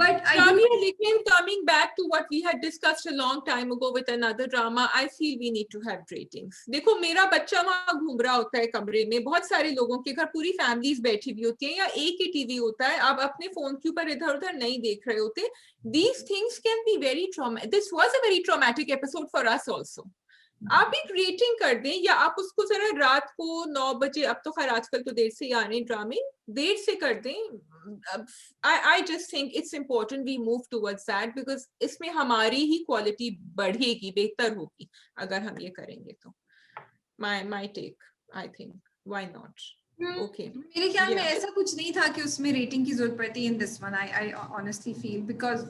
But again, coming back to what we had discussed a long time ago with another drama, I feel we need to have ratings. देखो मेरा बच्चा वहां घूम रहा होता है कमरे में, बहुत सारे लोगों के घर पूरी फैमिलीज बैठी हुई होती हैं या एक ही टीवी होता है, आप अपने फोन के ऊपर इधर उधर नहीं देख रहे होते. These things can be very traumatic. This was a very traumatic episode for us also. आप एक रेटिंग कर दें या आप उसको जरा रात को 9 बजे, अब तो खैर आजकल तो देर से ही आ रहे हैं ड्रामे, देर से कर दें. I just think it's important we move towards that because इसमें हमारी ही क्वालिटी बढ़ेगी, बेहतर होगी अगर हम ये करेंगे तो. My take, I think why not? Okay. मेरे ख्याल में Yeah. ऐसा कुछ नहीं था कि उसमें रेटिंग की जरूरत पड़ती in this one. I honestly feel because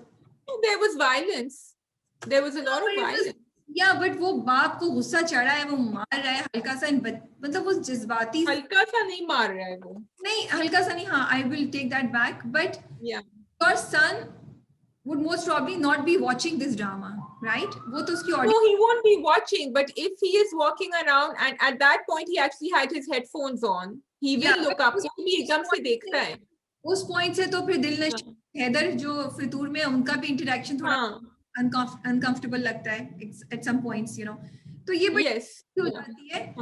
There was violence. There was a lot of violence. yeah, but वो बाप को गुस्सा चढ़ा है, वो मार रहा है हल्का सा, मतलब वो जज्बाती हल्का सा नहीं मार रहा है वो. नहीं, हल्का सा नहीं, हाँ, I will take that back, but Yeah. your son would most probably not be watching this drama, right? वो तो उसकी No, audience he won't be watching, but if he is walking around and at that point he actually had his headphones on, he will Yeah, look up. वो भी एकदम से देखता है. उस पॉइंट से तो फिर दिल नश हैदर जो फितूर में उनका भी इंटरेक्शन थोड़ा अनकंफर्टेबल लगता है at some points, you know. तो ये बड़ी Yes. हो जाती है.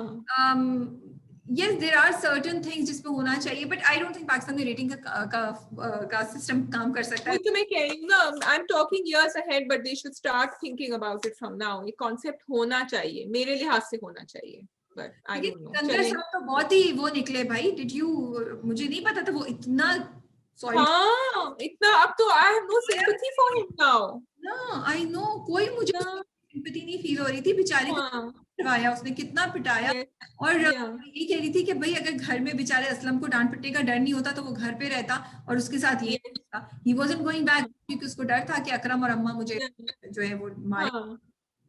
Yes, there are certain things जिसमें होना चाहिए, but I don't think Pakistan में रेटिंग का सिस्टम काम कर सकता है. वो तो मैं कह रही हूँ ना, I'm talking years ahead, but they should start thinking about it from now. ये concept होना चाहिए, मेरे लिहाज से होना चाहिए. But I don't know. Sikandar साहब तो बहुत ही वो निकले भाई. Did you? मुझे नहीं पता था वो इतना. हाँ, इतना. अब तो I have no sympathy for him now. No, I know. कोई मुझे सिंपैथी नहीं फील हो रही थी. बेचारे को पिटवाया उसने, कितना पिटाया. और ये कह रही थी कि भाई अगर घर में बेचारे असलम को डांट पिटने का डर नहीं होता तो वो घर पे रहता और उसके साथ ये था. He wasn't going back क्योंकि उसको डर था कि अकरम और अम्मा मुझे जो है वो मारे.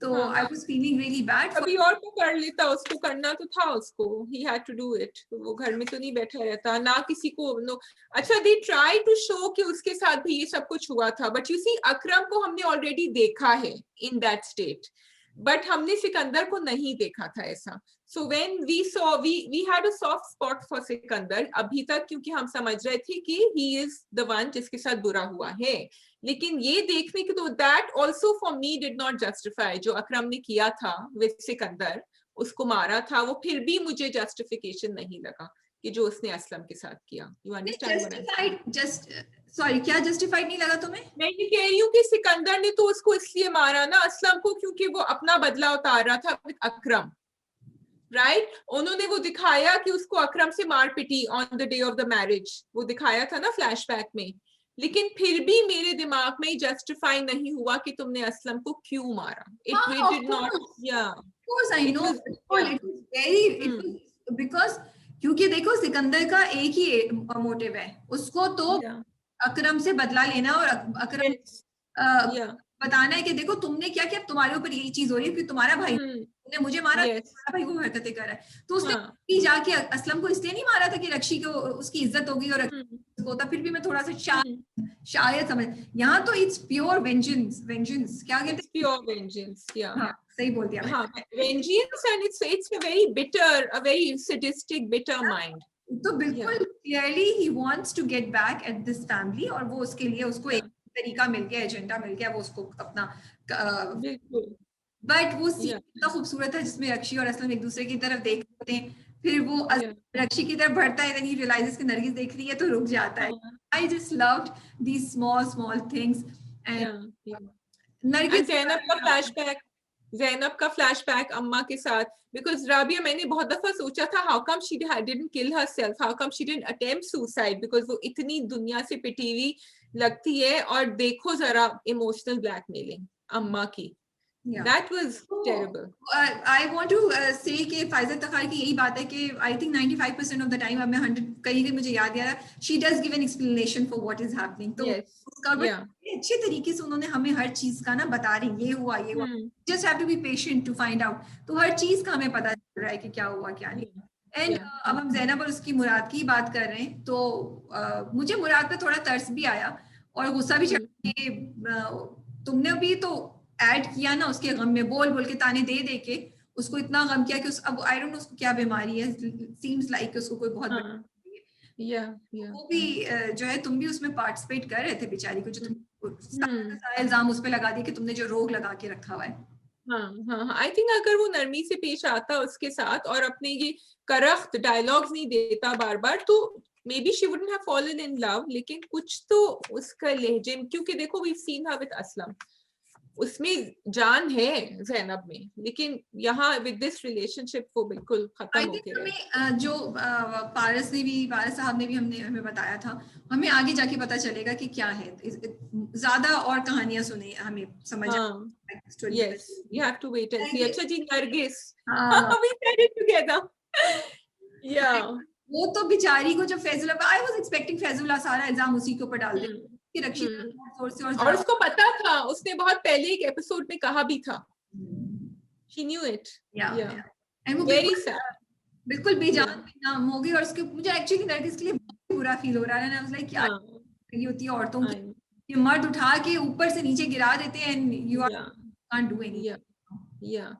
तो I was feeling really bad. अभी और तो कर लेता, उसको करना तो था उसको. He had to do it. वो घर में तो नहीं बैठा रहता ना किसी को. नो. अच्छा, they try to show कि उसके साथ भी ये सब कुछ हुआ था. But you see, अकरम को हमने already देखा है in that state. But हमने सिकंदर को नहीं देखा था ऐसा. So when we saw, we had a soft spot for Sikandar अभी तक, क्योंकि हम समझ रहे थे कि he is the one जिसके साथ बुरा हुआ है. लेकिन ये देखने के तो that also for me did not justify जो अकरम ने किया था with सिकंदर, उसको मारा था, वो फिर भी मुझे justification नहीं लगा कि जो उसने असलम के साथ किया. You understand what I'm saying? Sorry, क्या justified नहीं लगा तुम्हें? मैं ये कह रही हूँ कि सिकंदर ने तो उसको इसलिए मारा ना असलम को क्योंकि वो अपना बदला उतार रहा था with अकरम. राइट उन्होंने वो दिखाया कि उसको अकरम से मार पिटी on the day of the marriage, वो दिखाया था ना फ्लैशबैक में. लेकिन फिर भी मेरे दिमाग में जस्टिफाई नहीं हुआ कि तुमने असलम को क्यों मारा. It did not. Yeah of course I know it was very because क्योंकि देखो सिकंदर का एक ही मोटिव है, उसको तो अकरम से बदला लेना और अकरम बताना है कि देखो तुमने क्या किया, तुम्हारे ऊपर यही चीज हो रही है कि तुम्हारा भाई ने मुझे मारा, तुम्हारा भाई वो हरकतें कर रहा है. तो उसने जाके असलम को इसलिए नहीं मारा था कि रक्षी को उसकी इज्जत होगी और होता. फिर भी मैं थोड़ा सा शायद समझ. यहाँ तो इट्स प्योर वेंजेंस. क्या कहते हैं? Pure vengeance. या सही बोल दिया. हाँ, vengeance and it's a very bitter, a very sadistic bitter mind. तो बिल्कुल clearly he wants to get back at this family और वो उसके लिए उसको एक तरीका मिल गया, एजेंडा मिल गया, वो उसको अपना. बट वो सीन इतना खूबसूरत है जिसमें रक्षी और असलम एक दूसरे की तरफ देख रहे हैं, फिर वो रक्षी की तरफ बढ़ता है, देन ही रियलाइजेस कि नरगिस देख रही है तो रुक जाता है. I just loved these small things. And Nargis Zainab का फ्लैशबैक अम्मा के साथ, बिकॉज राबिया मैंने बहुत दफा सोचा था how come she didn't kill herself, how come she didn't attempt suicide, because वो इतनी दुनिया से पिटी हुई लगती है. और देखो जरा इमोशनल ब्लैकमेलिंग अम्मा की. That was terrible. I want to say कि फाइज़ा तखार की यही बात है कि I think 95% of the time, अब मैं 100 कहीं मुझे याद आ रहा, she does give an explanation for what is happening. तो उसका अच्छे तरीके से उन्होंने हमें हर चीज का ना बता रही, ये हुआ. Just have to be patient to find out. तो हर चीज का हमें पता चल रहा है कि क्या हुआ क्या नहीं. एंड अब हम ज़ैनब और उसकी मुराद की बात कर रहे हैं, तो मुझे मुराद पे थोड़ा तरस भी आया और गुस्सा भी चढ़ा कि तुमने भी तो ऐड किया ना उसके गम में, बोल बोल के ताने दे दे के उसको इतना गम किया कि अब आई डोंट नो उसको क्या बीमारी है, सीम्स लाइक उसको कोई बहुत बड़ी. वो भी जो है, तुम भी उसमें पार्टिसिपेट कर रहे थे बेचारी को, जो तुम सारा इल्जाम उस पे लगा दिया कि तुमने जो रोग लगा के रखा हुआ है. हाँ, आई थिंक अगर वो नरमी से पेश आता उसके साथ और अपने ये करख्त डायलॉग्स नहीं देता बार बार, तो maybe she wouldn't have fallen in love. लेकिन कुछ तो उसका लहजे, क्योंकि देखो we seen her with Aslam, उसमें जान है ज़ैनब में, लेकिन यहाँ विद दिस रिलेशनशिप वो बिल्कुल खत्म हो गया. जो पारस साहब ने भी हमें बताया था, हमें आगे जाके पता चलेगा कि क्या है. ज्यादा और कहानियां सुने हमें समझ. Yes, you have to wait and see. अच्छा जी, Nargis, we said it together. Yeah. वो तो बेचारी को जब फैजुला, आई वाज एक्सपेक्टिंग फैजुला सारा इल्जाम उसी के ऊपर डाल दे कि रक्षिता जोर से और उसको पता था, उसने बहुत पहले एक एपिसोड में कहा भी था. She knew it. Yeah. And वो Very sad. बिल्कुल बेजान बेनाम हो गई, और उसके मुझे एक्चुअली नरगिस के लिए बहुत बुरा फील हो रहा है. ना लाइक यार ये होती है औरतों की, ये मर्द उठा के ऊपर से नीचे गिरा देते हैं and you are can't do anything. Yeah.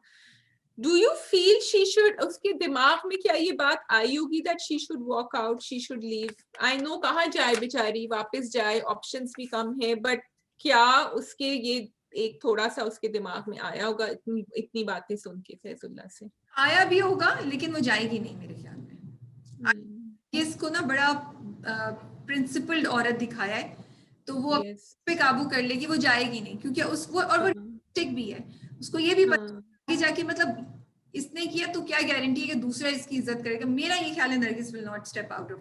Do you feel she should, उसके दिमाग में क्या ये बात आई होगी that she should walk out, she should leave? I know कहाँ जाए बेचारी, वापस जाए, options भी कम है, but क्या उसके ये एक थोड़ा सा उसके दिमाग में आया होगा इतनी बातें सुन के फैजुल्ला से? आया भी होगा, लेकिन वो जाएगी नहीं मेरे ख्याल में. इसको ना बड़ा प्रिंसिपल्ड औरत दिखाया है, तो वो पे काबू कर लेगी, वो जाएगी नहीं, क्योंकि उसको, और वो टिक भी है, उसको ये भी पता जाके मतलब इसने किया तो क्या गारंटी है कि दूसरा इसकी इज्जत करेगा. मेरा ये ख्याल है Nargis will not step out of.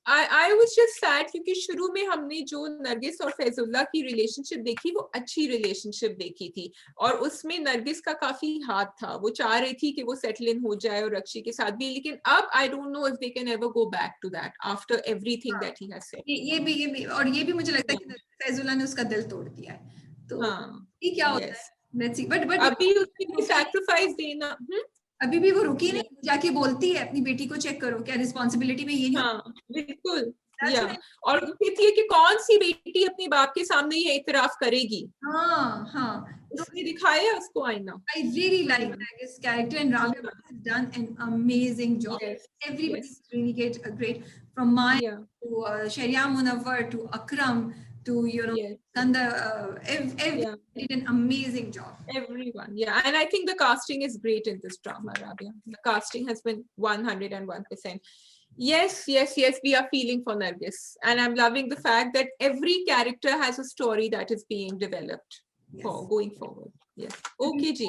I was just sad क्योंकि शुरू में हमने जो नरगिस और फैजुल्ला की रिलेशनशिप देखी वो अच्छी रिलेशनशिप देखी थी, और उसमें नरगिस का काफी हाथ था, वो चाह रही थी कि वो सेटल इन हो जाए और रक्षी के साथ भी. लेकिन अब I don't know if they can ever go back to that after everything that he has said. ये भी और ये भी मुझे लगता है कि फैजुल्ला ने उसका दिल तोड़ दिया है, तो ये क्या होता है. Let's see. But अभी उसके सैक्रिफाइस देना. अभी भी वो रुकी नहीं, जाके बोलती है अपनी बेटी को चेक करो, क्या रिस्पॉन्सिबिलिटी में ये नहीं. हाँ, बिल्कुल. और कहती है कि कौन सी बेटी अपने बाप के सामने ये इतराफ करेगी. उसने दिखाया उसको आईना. I really like Nagis character, and Rabia has done an amazing job. Everybody's really great from Maya to Sharia Munawwar to Akram to Kanda. Everyone did an amazing job. Everyone, and I think the casting is great in this drama, Rabia. The casting has been 101%. Yes, we are feeling for Nargis, and I'm loving the fact that every character has a story that is being developed for going forward. Yes. Okay जी.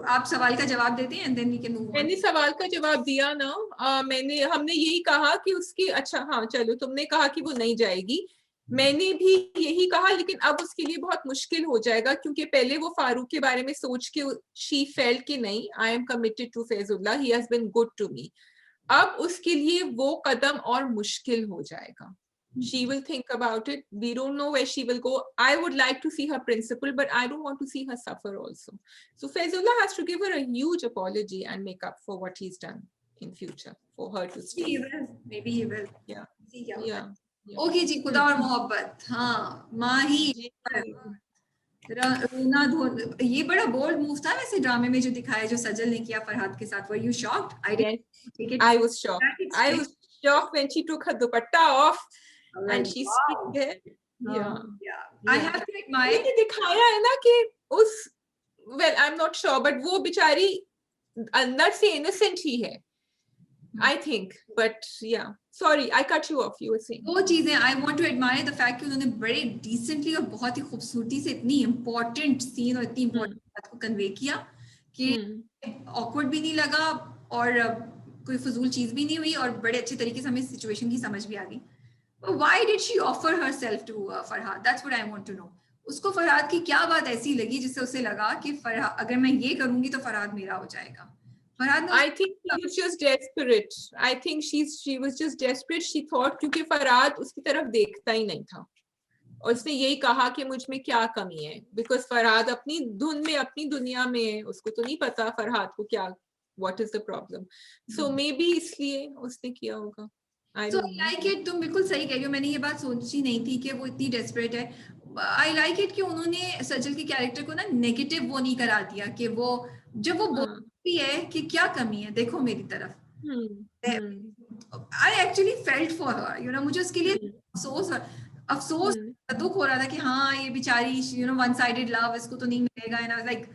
आप सवाल का जवाब देते हैं and then we can move on. मैंने सवाल का जवाब दिया ना. हमने यही कहा कि उसकी, अच्छा हाँ चलो, तुमने कहा कि वो नहीं जाएगी, मैंने भी यही कहा, लेकिन अब उसके लिए बहुत मुश्किल हो जाएगा, क्योंकि पहले वो फारूक के बारे में सोच के she felt कि नहीं, I am committed to Faizullah, he has been good to me. अब उसके लिए वो कदम और मुश्किल हो जाएगा. She will think about it. We don't know where she will go. I would like to see her principal, but I don't want to see her suffer also. So Faizullah has to give her a huge apology and make up for what he's done in future for her to stay. He will. Maybe he will. Yeah. Okay जी, खुदा और मोहब्बत. हाँ, माही रोना धोना, ये बड़ा bold move था वैसे ड्रामे में जो दिखाया, जो सजल ने किया फरहाद के साथ. Were you shocked? I was shocked. I was shocked when she took her dupatta off and she stood there. I have to admire. ये दिखाया है ना कि उस, well, I'm not sure, but वो बेचारी अंदर से innocent ही है, I think. But yeah, sorry, I cut you off. You were saying. दो चीजें. I want to admire the fact कि उन्होंने बड़े decently और बहुत ही खूबसूरती से इतनी important scene और इतनी important बात को convey किया कि awkward भी नहीं लगा और कोई फजूल चीज भी नहीं हुई, और बड़े अच्छे तरीके से हमें सिचुएशन की समझ भी आ गई. Why did she offer herself to Farhad? That's what I want to know. उसको फरहाद की क्या बात ऐसी लगी जिससे उसे लगा कि फरहाद, अगर मैं ये करूंगी तो फरहाद मेरा हो जाएगा. I think she was just desperate. I think she was just desperate. She thought क्योंकि फरहाद उसकी तरफ देखता ही नहीं था, और उसने यही कहा कि मुझ में क्या कमी है, because फरहाद अपनी धुन में अपनी दुनिया में है, उसको तो नहीं पता फरहाद को क्या, what is the problem. So maybe इसलिए उसने किया होगा. So I like it. तुम बिल्कुल सही कह रही हो, मैंने ये बात सोची नहीं थी कि वो इतनी desperate है. I like it कि उन्होंने सजल के कैरेक्टर को ना नेगेटिव वो नहीं करा दिया, कि वो जब वो बोलती है कि क्या कमी है, देखो मेरी तरफ. I actually felt for her. मुझे उसके लिए अफसोस दुख हो रहा था कि हाँ ये बेचारी, one sided love, इसको तो नहीं मिलेगा. And I was like,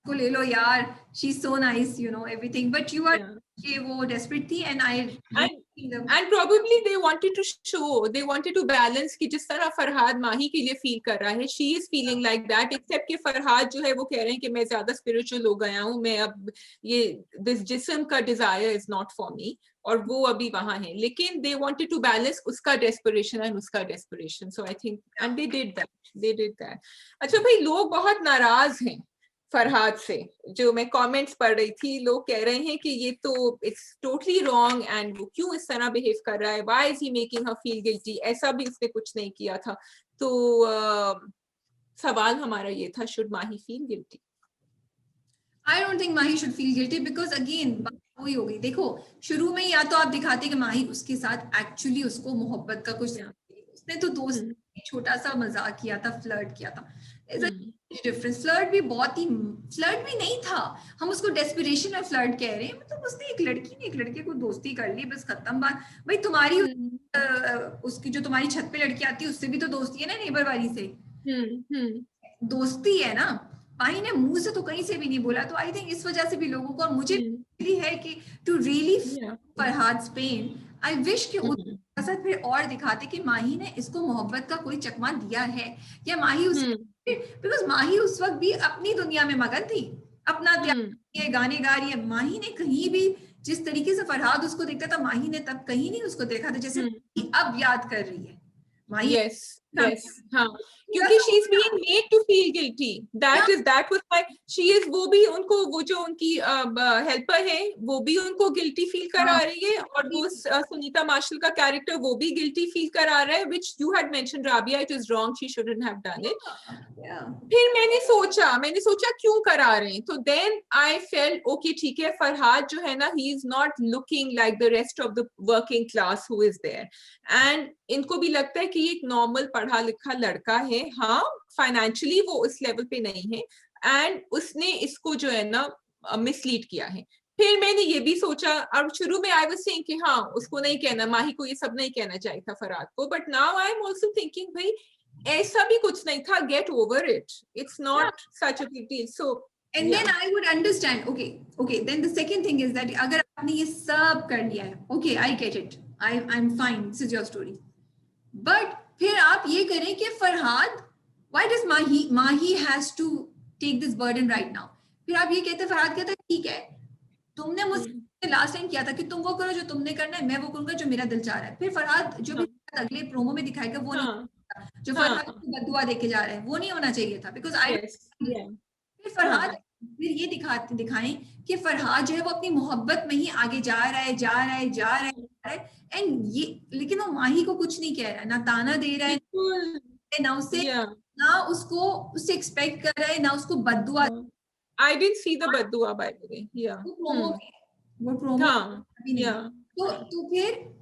को ले लो यार, she's so nice, everything. But you are कि वो desperate थी, and probably they wanted to show, they wanted to balance कि जिस तरह फरहाद माही के लिए फील कर रहा है, she is feeling like that, except कि फरहाद जो है वो कह रहे हैं कि मैं ज्यादा spiritual हो गया हूँ, मैं अब ये this जिस्म का desire is not for me, और वो अभी वहाँ है. लेकिन they wanted to balance उसका desperation and उसका desperation. So I think, and they did that. अच्छा भाई, लोग बहुत नाराज हैं फरहाद से, जो मैं कमेंट्स पढ़ रही थी, लोग कह रहे हैं कि ये तो इट्स टोटली रॉन्ग एंड वो क्यों इस तरह बिहेव कर रहा है, why is he making her feel guilty, ऐसा भी उसने कुछ नहीं किया था। तो सवाल हमारा ये था, should Mahi feel guilty? I don't think Mahi should feel guilty because again वही होगी। देखो शुरू में या तो आप दिखाते कि माही उसके साथ एक्चुअली उसको मोहब्बत का कुछ, उसने तो दोस्त छोटा सा मजाक किया था, फ्लर्ट किया था, डिफरेंस। फ्लर्ट भी बहुत ही, फ्लर्ट भी नहीं था, हम उसको डेस्पिरेशन में फ्लर्ट कह रहे हैं। मतलब उसने एक लड़की ने एक लड़के को दोस्ती कर ली, बस खत्म बात। भाई तुम्हारी उसकी जो तुम्हारी छत पे लड़की आती है उससे भी तो दोस्ती है ना, नेबर वाली से दोस्ती है ना। माही ने मुंह से तो कहीं से भी नहीं बोला। तो आई थिंक इस वजह से भी लोगों को, और मुझे है कि to really Farhad pain, I wish कि उस फिर और दिखाते कि माही ने इसको मोहब्बत का कोई चकमा दिया है, या माही उस बिकॉज माही उस वक्त भी अपनी दुनिया में मगन थी, अपना त्याग गाने गा रही है। माही ने कहीं भी जिस तरीके से फरहाद उसको देखता था, माही ने तब कहीं नहीं उसको देखा था जैसे अब याद कर रही है माही। Yes, yes, हाँ, क्योंकि she is being made to feel guilty. That was why she is, वो भी उनको, वो जो उनकी हेल्पर है वो भी उनको गिल्टी फील करा रही है, और वो सुनीता मार्शल का कैरेक्टर वो भी गिल्टी फील करा रहा है, which you had mentioned, Rabia, it is wrong, she shouldn't have done it. फिर मैंने सोचा क्यों करा रहे हैं, तो then I felt okay, ठीक है, फरहाद जो है ना, he is not looking like the rest of the working class who is there, and इनको भी लगता है कि एक नॉर्मल पढ़ा लिखा लड़का है, हाँ फाइनेंशियली वो उस लेवल पे नहीं है, एंड उसने इसको जो है ना मिसलीड किया है। फिर मैंने ये भी सोचा, और शुरू में आई वाज सेइंग कि हाँ उसको नहीं कहना, माही को ये सब नहीं कहना चाहिए था फरहाद को, but now I am also thinking भाई ऐसा भी कुछ नहीं था, get over it, it's not such a big deal. So and then I would understand, okay then the second thing is that अगर आपने ये सब कर लिया है, okay I get it, I'm fine, this is your story, but फिर आप ये करें कि Farhad, why does Mahi has to take this burden right now? फिर आप ये कहते, फरहाद कहता है ठीक है तुमने मुझसे लास्ट टाइम किया था कि तुम वो करो जो तुमने करना है, मैं वो करूंगा जो मेरा दिल चाह रहा है। फिर फरहाद जो भी अगले प्रोमो में दिखाएगा वो नहीं, जो फरहाद को बद्दुआ देके जा रहा है वो नहीं होना चाहिए था, बिकॉज आई फिर फरहाद फिर ये दिखाएं कि फरहाद जो है वो अपनी मोहब्बत में ही आगे जा रहा है एंड ये, लेकिन वो माही को कुछ नहीं कह रहा है, ना ताना दे रहा है, ना उससे ना उसको उससे एक्सपेक्ट कर रहा है, ना उसको बद्दुआ। I didn't see the बद्दुआ by the way, yeah, वो प्रोमो अभी नहीं।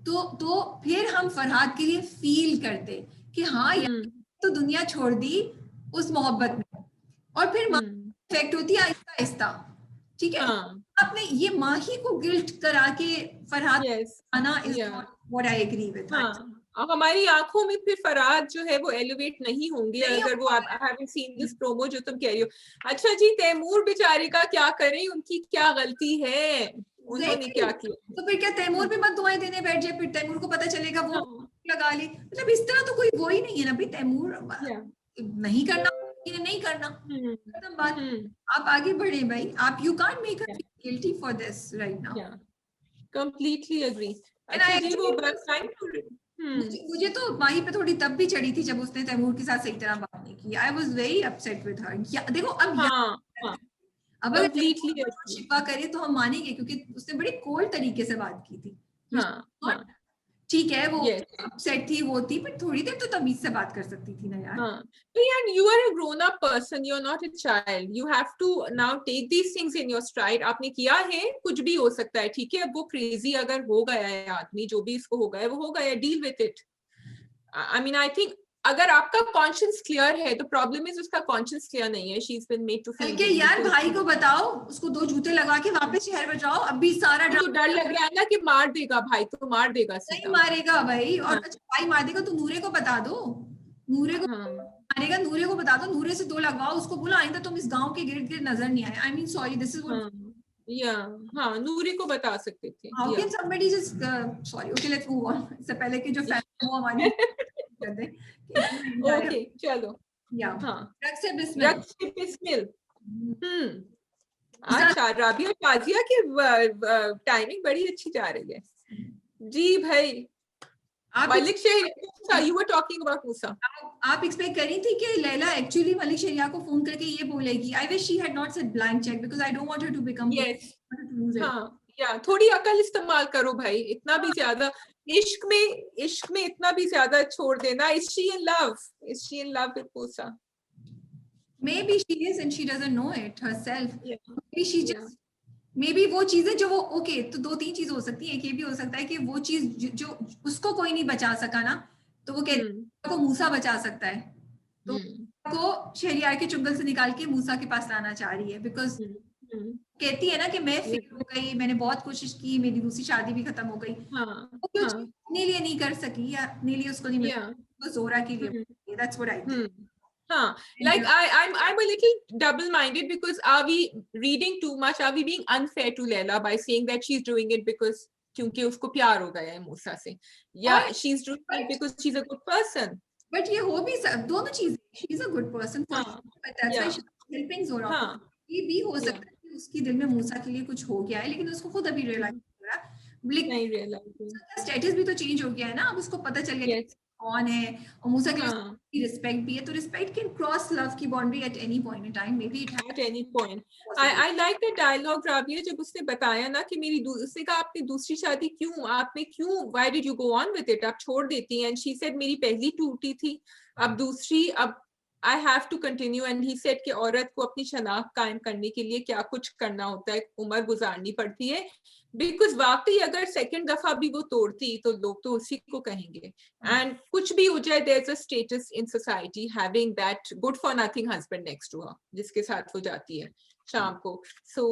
तो फिर हम फरहाद के लिए फील करते कि हाँ यार तो दुनिया छोड़ दी उस मोहब्बत में, और फिर इफेक्ट होती है आहिस्ता आहिस्ता, ठीक है। आपने ये माही को गिल्ट करा के फरहाद आना is what I agree with. हमारी आंखों में फिर फरहाद जो है वो एलिवेट नहीं होंगे अगर वो, आप हैवंट सीन दिस प्रोमो जो तुम कह रही हो। अच्छा जी, तैमूर बेचारे का क्या करें, उनकी क्या गलती है, उन्होंने क्या किया? तो फिर क्या तैमूर भी मत दुआएं देने बैठ जाए, फिर तैमूर को पता चलेगा वो लगा ली, मतलब इस तरह तो कोई वो ही नहीं है ना भाई, तैमूर नहीं करना नहीं करना, खत्म बात, आप आगे बढ़े भाई, आप you can't make us guilty for this right now. Completely agree. अच्छा जी, वो बस टाइम मुझे तो माही पे थोड़ी तब भी चढ़ी थी जब उसने तैमूर के साथ सही तरह बात नहीं की। आई was very upset with her. देखो अब अब अगर शिकवा करे तो हम मानेंगे क्योंकि उसने बड़ी कोल्ड तरीके से बात की थी। ठीक है वो अपसेट थी, वो थी, पर थोड़ी देर तो तमीज से बात कर सकती थी ना यार। तो यार, you are a grown up person, you are not a child, you have to now take these things in your stride। आपने किया है, कुछ भी हो सकता है, ठीक है, अब वो क्रेजी अगर हो गया है आदमी, जो भी इसको हो गया है वो हो गया है, deal with it. I mean I think अगर आपका कॉन्शियंस क्लियर है, तो प्रॉब्लम इज उसका कॉन्शियंस क्लियर नहीं है। She is been made to feel कि यार भाई को बताओ, उसको 2 जूते लगा के वापस शहर में जाओ, अभी सारा तो डर लग रहा है ना कि मार देगा भाई, तो मार देगा, नहीं मारेगा भाई। और अच्छा भाई मार देगा तो नूरे को बता दो, नूरे को मारेगा, नूरे को बता दो, नूरे से 2 लगवाओ, उसको बोलो आइंदा तुम इस गांव के गिर्द गिर्द नजर नहीं आए। I mean sorry, this is what Noore को बता सकते थे। How can somebody just sorry, okay let's move on. इससे पहले कि जो फैमिली वो हमारी कर दे। ओके चलो, रक्स से बिस्मिल। अच्छा, राबिया ताजिया की टाइमिंग बड़ी अच्छी जा रही है जी भाई। आप Malik Shahriar, you were talking about Musa. आप एक्सपेक्ट कर रही थी कि लैला एक्चुअली मलिक शहरियार को फोन करके ये बोलेगी, I wish she had not said blank cheque because I don't want her to become Yes. हाँ, या थोड़ी अकल इस्तेमाल करो भाई, इतना भी ज्यादा इश्क में इतना भी ज्यादा छोड़ देना. Is she in love? Is she in love with Musa? Maybe she is and she doesn't know it herself. Yeah. Maybe she just maybe वो चीजें जो वो ओके तो दो तीन चीज हो सकती है. एक ये भी हो सकता है कि वो चीज जो उसको कोई नहीं बचा सका ना, तो वो कहती को मूसा बचा सकता है, तो को शहरियार के चुंगल से निकाल के मूसा के पास लाना चाह रही है. बिकॉज कहती है ना कि मैं फेल हो गई, मैंने बहुत कोशिश की, मेरी दूसरी शादी भी खत्म हो गई. वो अपने लिए नहीं कर सकी या अपने लिए उसको नहीं मिला, वो जोरा के लिए. That's what I think. Like I'm a little double-minded because are we reading too much? Are we being unfair to Laila by saying that she's doing it because क्योंकि उसको प्यार हो गया है मूसा से, या she's doing it because she's a good person? But ये हो भी दोनों चीजें. She's a good person, but that's why she's helping Zora. ये भी हो सकता है कि उसकी दिल में मूसा के लिए कुछ हो गया है, लेकिन उसको खुद अभी रियलाइज हो रहा है. नहीं रियलाइज, स्टेटस भी तो चेंज हो गया है ना, अब उसको पता चल गया कि कौन है और मूसा के लिए रिस्पेक्ट भी है. तो रिस्पेक्ट कैन क्रॉस लव की boundary at any point in time, maybe at any point. I like the dialogue Rabia, जब उसने बताया ना कि मेरी उसने कहा आपने दूसरी शादी क्यों, आपने क्यों, why did you go on with it, आप छोड़ देती हैं. एंड शी सेड मेरी पहली टूटी थी, अब दूसरी, अब I have to continue. And he said कि औरत को अपनी शनाख्त कायम करने के लिए क्या कुछ करना होता है, उम्र गुजारनी पड़ती है. बिकॉज वाकई अगर सेकंड दफा भी वो तोड़ती तो लोग तो उसी को कहेंगे. एंड कुछ भी हो जाए, there's a status in society having that good for nothing husband next to her, जिसके साथ वो जाती है शाम को. So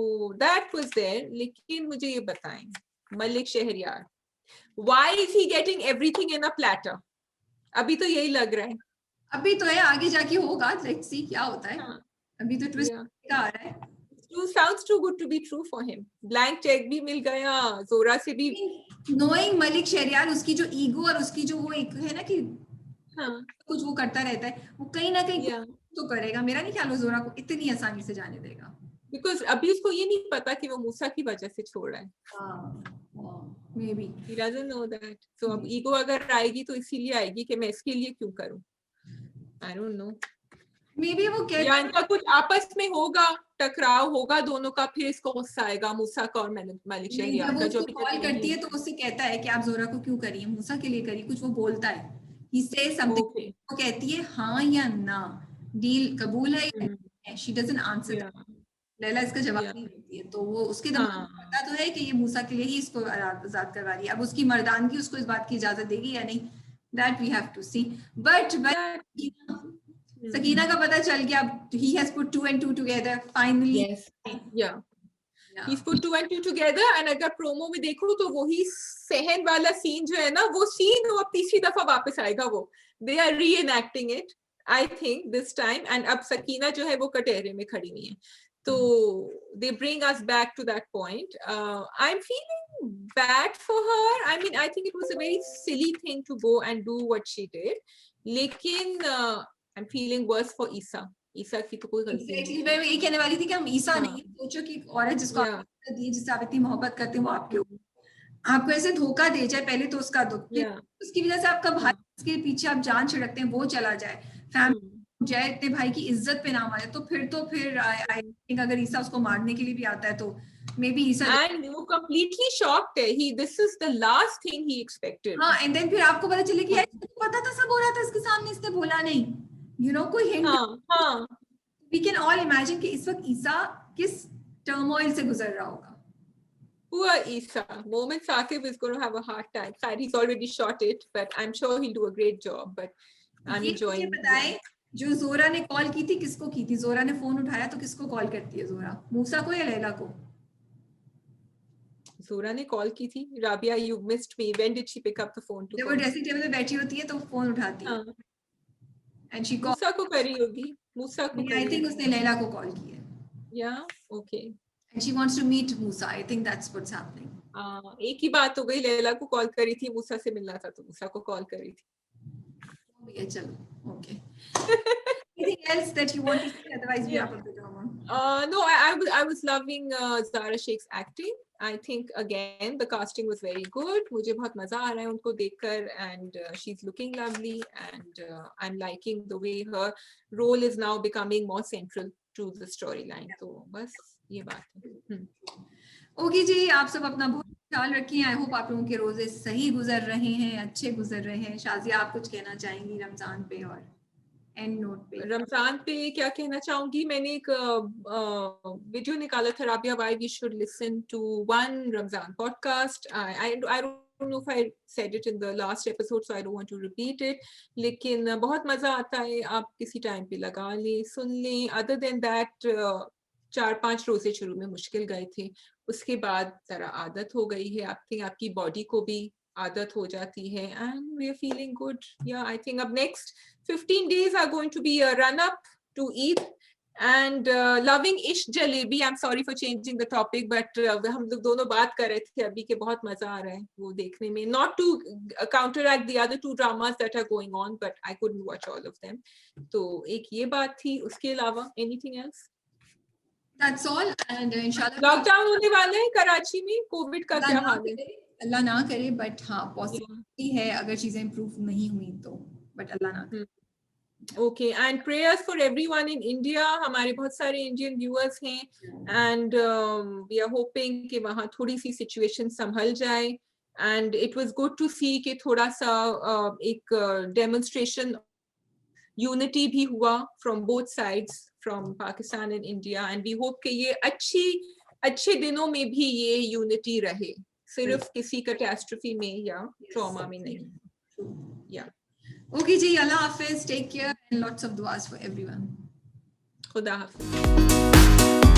that was there. लेकिन मुझे ये बताएं, Malik Shahryar, why is he getting everything in a platter? अभी तो यही लग रहा है. अभी तो है, आगे जाके होगा, लेट्स सी क्या होता है. अभी तो ट्विस्ट आ रहा है. Sounds too good to be true for him. Blank check भी मिल गया, जोरा से भी. Knowing मलिक शहरियार, उसकी जो ईगो और उसकी जो वो एक है ना कि कुछ वो करता रहता है, वो कहीं ना कहीं तो करेगा. मेरा नहीं ख्याल वो जोरा को इतनी आसानी से जाने देगा. Because अभी उसको ये नहीं पता कि वो मूसा की वजह से छोड़ रहा है. Maybe he doesn't know that. So अब ईगो अगर आएगी तो इसीलिए आएगी कि मैं इसके लिए क्यों करूं. I don't know. Maybe वो या इनका कुछ आपस में होगा, टकराव होगा दोनों का, फिर इसको गुस्सा आएगा मूसा का और मलिक शहरियार का. जो कॉल करती है तो उससे कहता है कि आप जोरा को क्यों करिए, मूसा के लिए करिए, कुछ वो बोलता है. He says something. वो कहती है हाँ या ना, डील कबूल है या नहीं. She doesn't answer. लैला इसका जवाब नहीं देती है. तो वो उसके दिमाग में पता तो है कि ये मूसा के लिए ही इसको आजाद करवा रही है. अब उसकी मर्दानगी उसको इस बात की इजाजत देगी या नहीं, that we have to see. But Sakina का पता चल गया, he has put 2 and 2 together finally. Yes. Yeah. He's put 2 and 2 together. And अगर प्रोमो में देखो तो वही सहन वाला सीन जो है ना, वो सीन वो अब तीसरी दफा वापस आएगा. वो they are reenacting it, I think this time. And अब सकीना जो है वो कटहरे में खड़ी हुई है. So they bring us back to that point. I'm feeling bad for her. I mean, I think it was a very silly thing to go and do what she did. लेकिन I'm feeling worse for Isa. ईसा की तो कोई गलती नहीं. मैं ये कहने वाली थी कि हम ईसा नहीं सोचो कि औरत जिसको आप दी, जिससे आप इतनी मोहब्बत करते हैं, वो आपको ऐसे धोखा दे जाए, पहले तो उसका दुख, उसकी वजह से आपका भाई उसके पीछे आप जान छिड़कते हैं वो चला जाए, फैमिली जाए, इतने भाई की इज्जत पे नाम आ जाए, तो फिर आई थिंक अगर ईसा उसको मारने के लिए भी आता है तो maybe ईसा and वो completely shocked है. This is the last thing he expected. हाँ, and then फिर आपको पता चले कि यार इसको पता था, सब हो रहा था इसके सामने, इसने बोला नहीं, you know, कोई hint. We can all imagine कि इस वक्त ईसा किस टर्मोइल से गुजर रहा होगा. Poor Isa. Moment Saqib is going to have a hard time. He's already shot it, but I'm sure he'll do a great job. But I'm enjoying. बताएं, जो जोरा ने कॉल की थी, किसको की थी? जोरा ने फोन उठाया तो किसको कॉल करती है जोरा? मूसा को या लैला को? जोरा ने कॉल की थी. Rabia, you missed me. When did she pick up the phone? जब वो ड्रेसिंग टेबल पे बैठी होती है तो फोन उठाती है. And she मूसा को करी होगी. मूसा को. I think उसने लैला को कॉल की है. Yeah. Okay. And she wants to meet Musa. I think that's what's happening. एक ही बात हो गई. लैला को कॉल करी थी, मूसा से मिलना था तो मूसा को कॉल करी थी. चलो. Okay. Anything else that you want to say? Otherwise, we wrap up the drama. No, I was loving Zara Sheikh's acting. I think again the casting was very good. मुझे बहुत मजा आ रहा है उनको देखकर, and she's looking lovely, and I'm liking the way her role is now becoming more central to the storyline. तो बस ये बात है. ओके जी, आप सब अपना बहुत ख्याल रखिए. आई होप आप लोगों के रोजे सही गुजर रहे हैं, अच्छे गुजर रहे हैं. शाजिया, आप कुछ कहना चाहेंगी रमजान पे और एंड नोट पे? रमजान पे क्या कहना चाहूंगी, मैंने एक वीडियो निकाला था, Rabia, why we should listen to one Ramzan podcast. I don't know if I said it in the last episode, so I don't want to repeat it. लेकिन बहुत मजा आता है, आप किसी टाइम पे लगा ले, सुन लें. Other than that, 4-5 रोजे शुरू में मुश्किल गए थे, उसके बाद जरा आदत हो गई है. आपकी बॉडी को भी आदत हो जाती है, and we are feeling good. Yeah, I think अब next 15 days are going to be a run up to Eid, and loving ish jalebi. I'm sorry for changing the topic, but हम लोग दोनों बात कर रहे थे अभी के बहुत मजा आ रहा है वो देखने में. Not to counteract the other 2 dramas that are going on, but I couldn't watch all of them. तो एक ये बात थी. उसके अलावा anything else? That's all, and इंशाल्लाह लॉकडाउन होने वाला है कराची में. कोविड का क्या हाल है? अल्लाह ना करे, बट हाँ पॉसिबिलिटी है अगर चीजें इंप्रूव नहीं हुई तो, बट अल्लाह ना करे. Okay, and prayers for everyone in India. हमारे बहुत सारे इंडियन व्यूअर्स हैं, and we are hoping कि वहाँ थोड़ी सी सिचुएशन संभल जाए. And it was good to see कि थोड़ा सा एक डेमोन्स्ट्रेशन यूनिटी भी हुआ from both sides, from Pakistan and India, and we hope कि ये अच्छे दिनों में भी ये यूनिटी रहे, सिर्फ किसी कैटास्ट्रोफी में या ट्रॉमा में नहीं. Yeah. Okay ji, Allah Hafiz, take care, and lots of duas for everyone. खुदा हाफिज.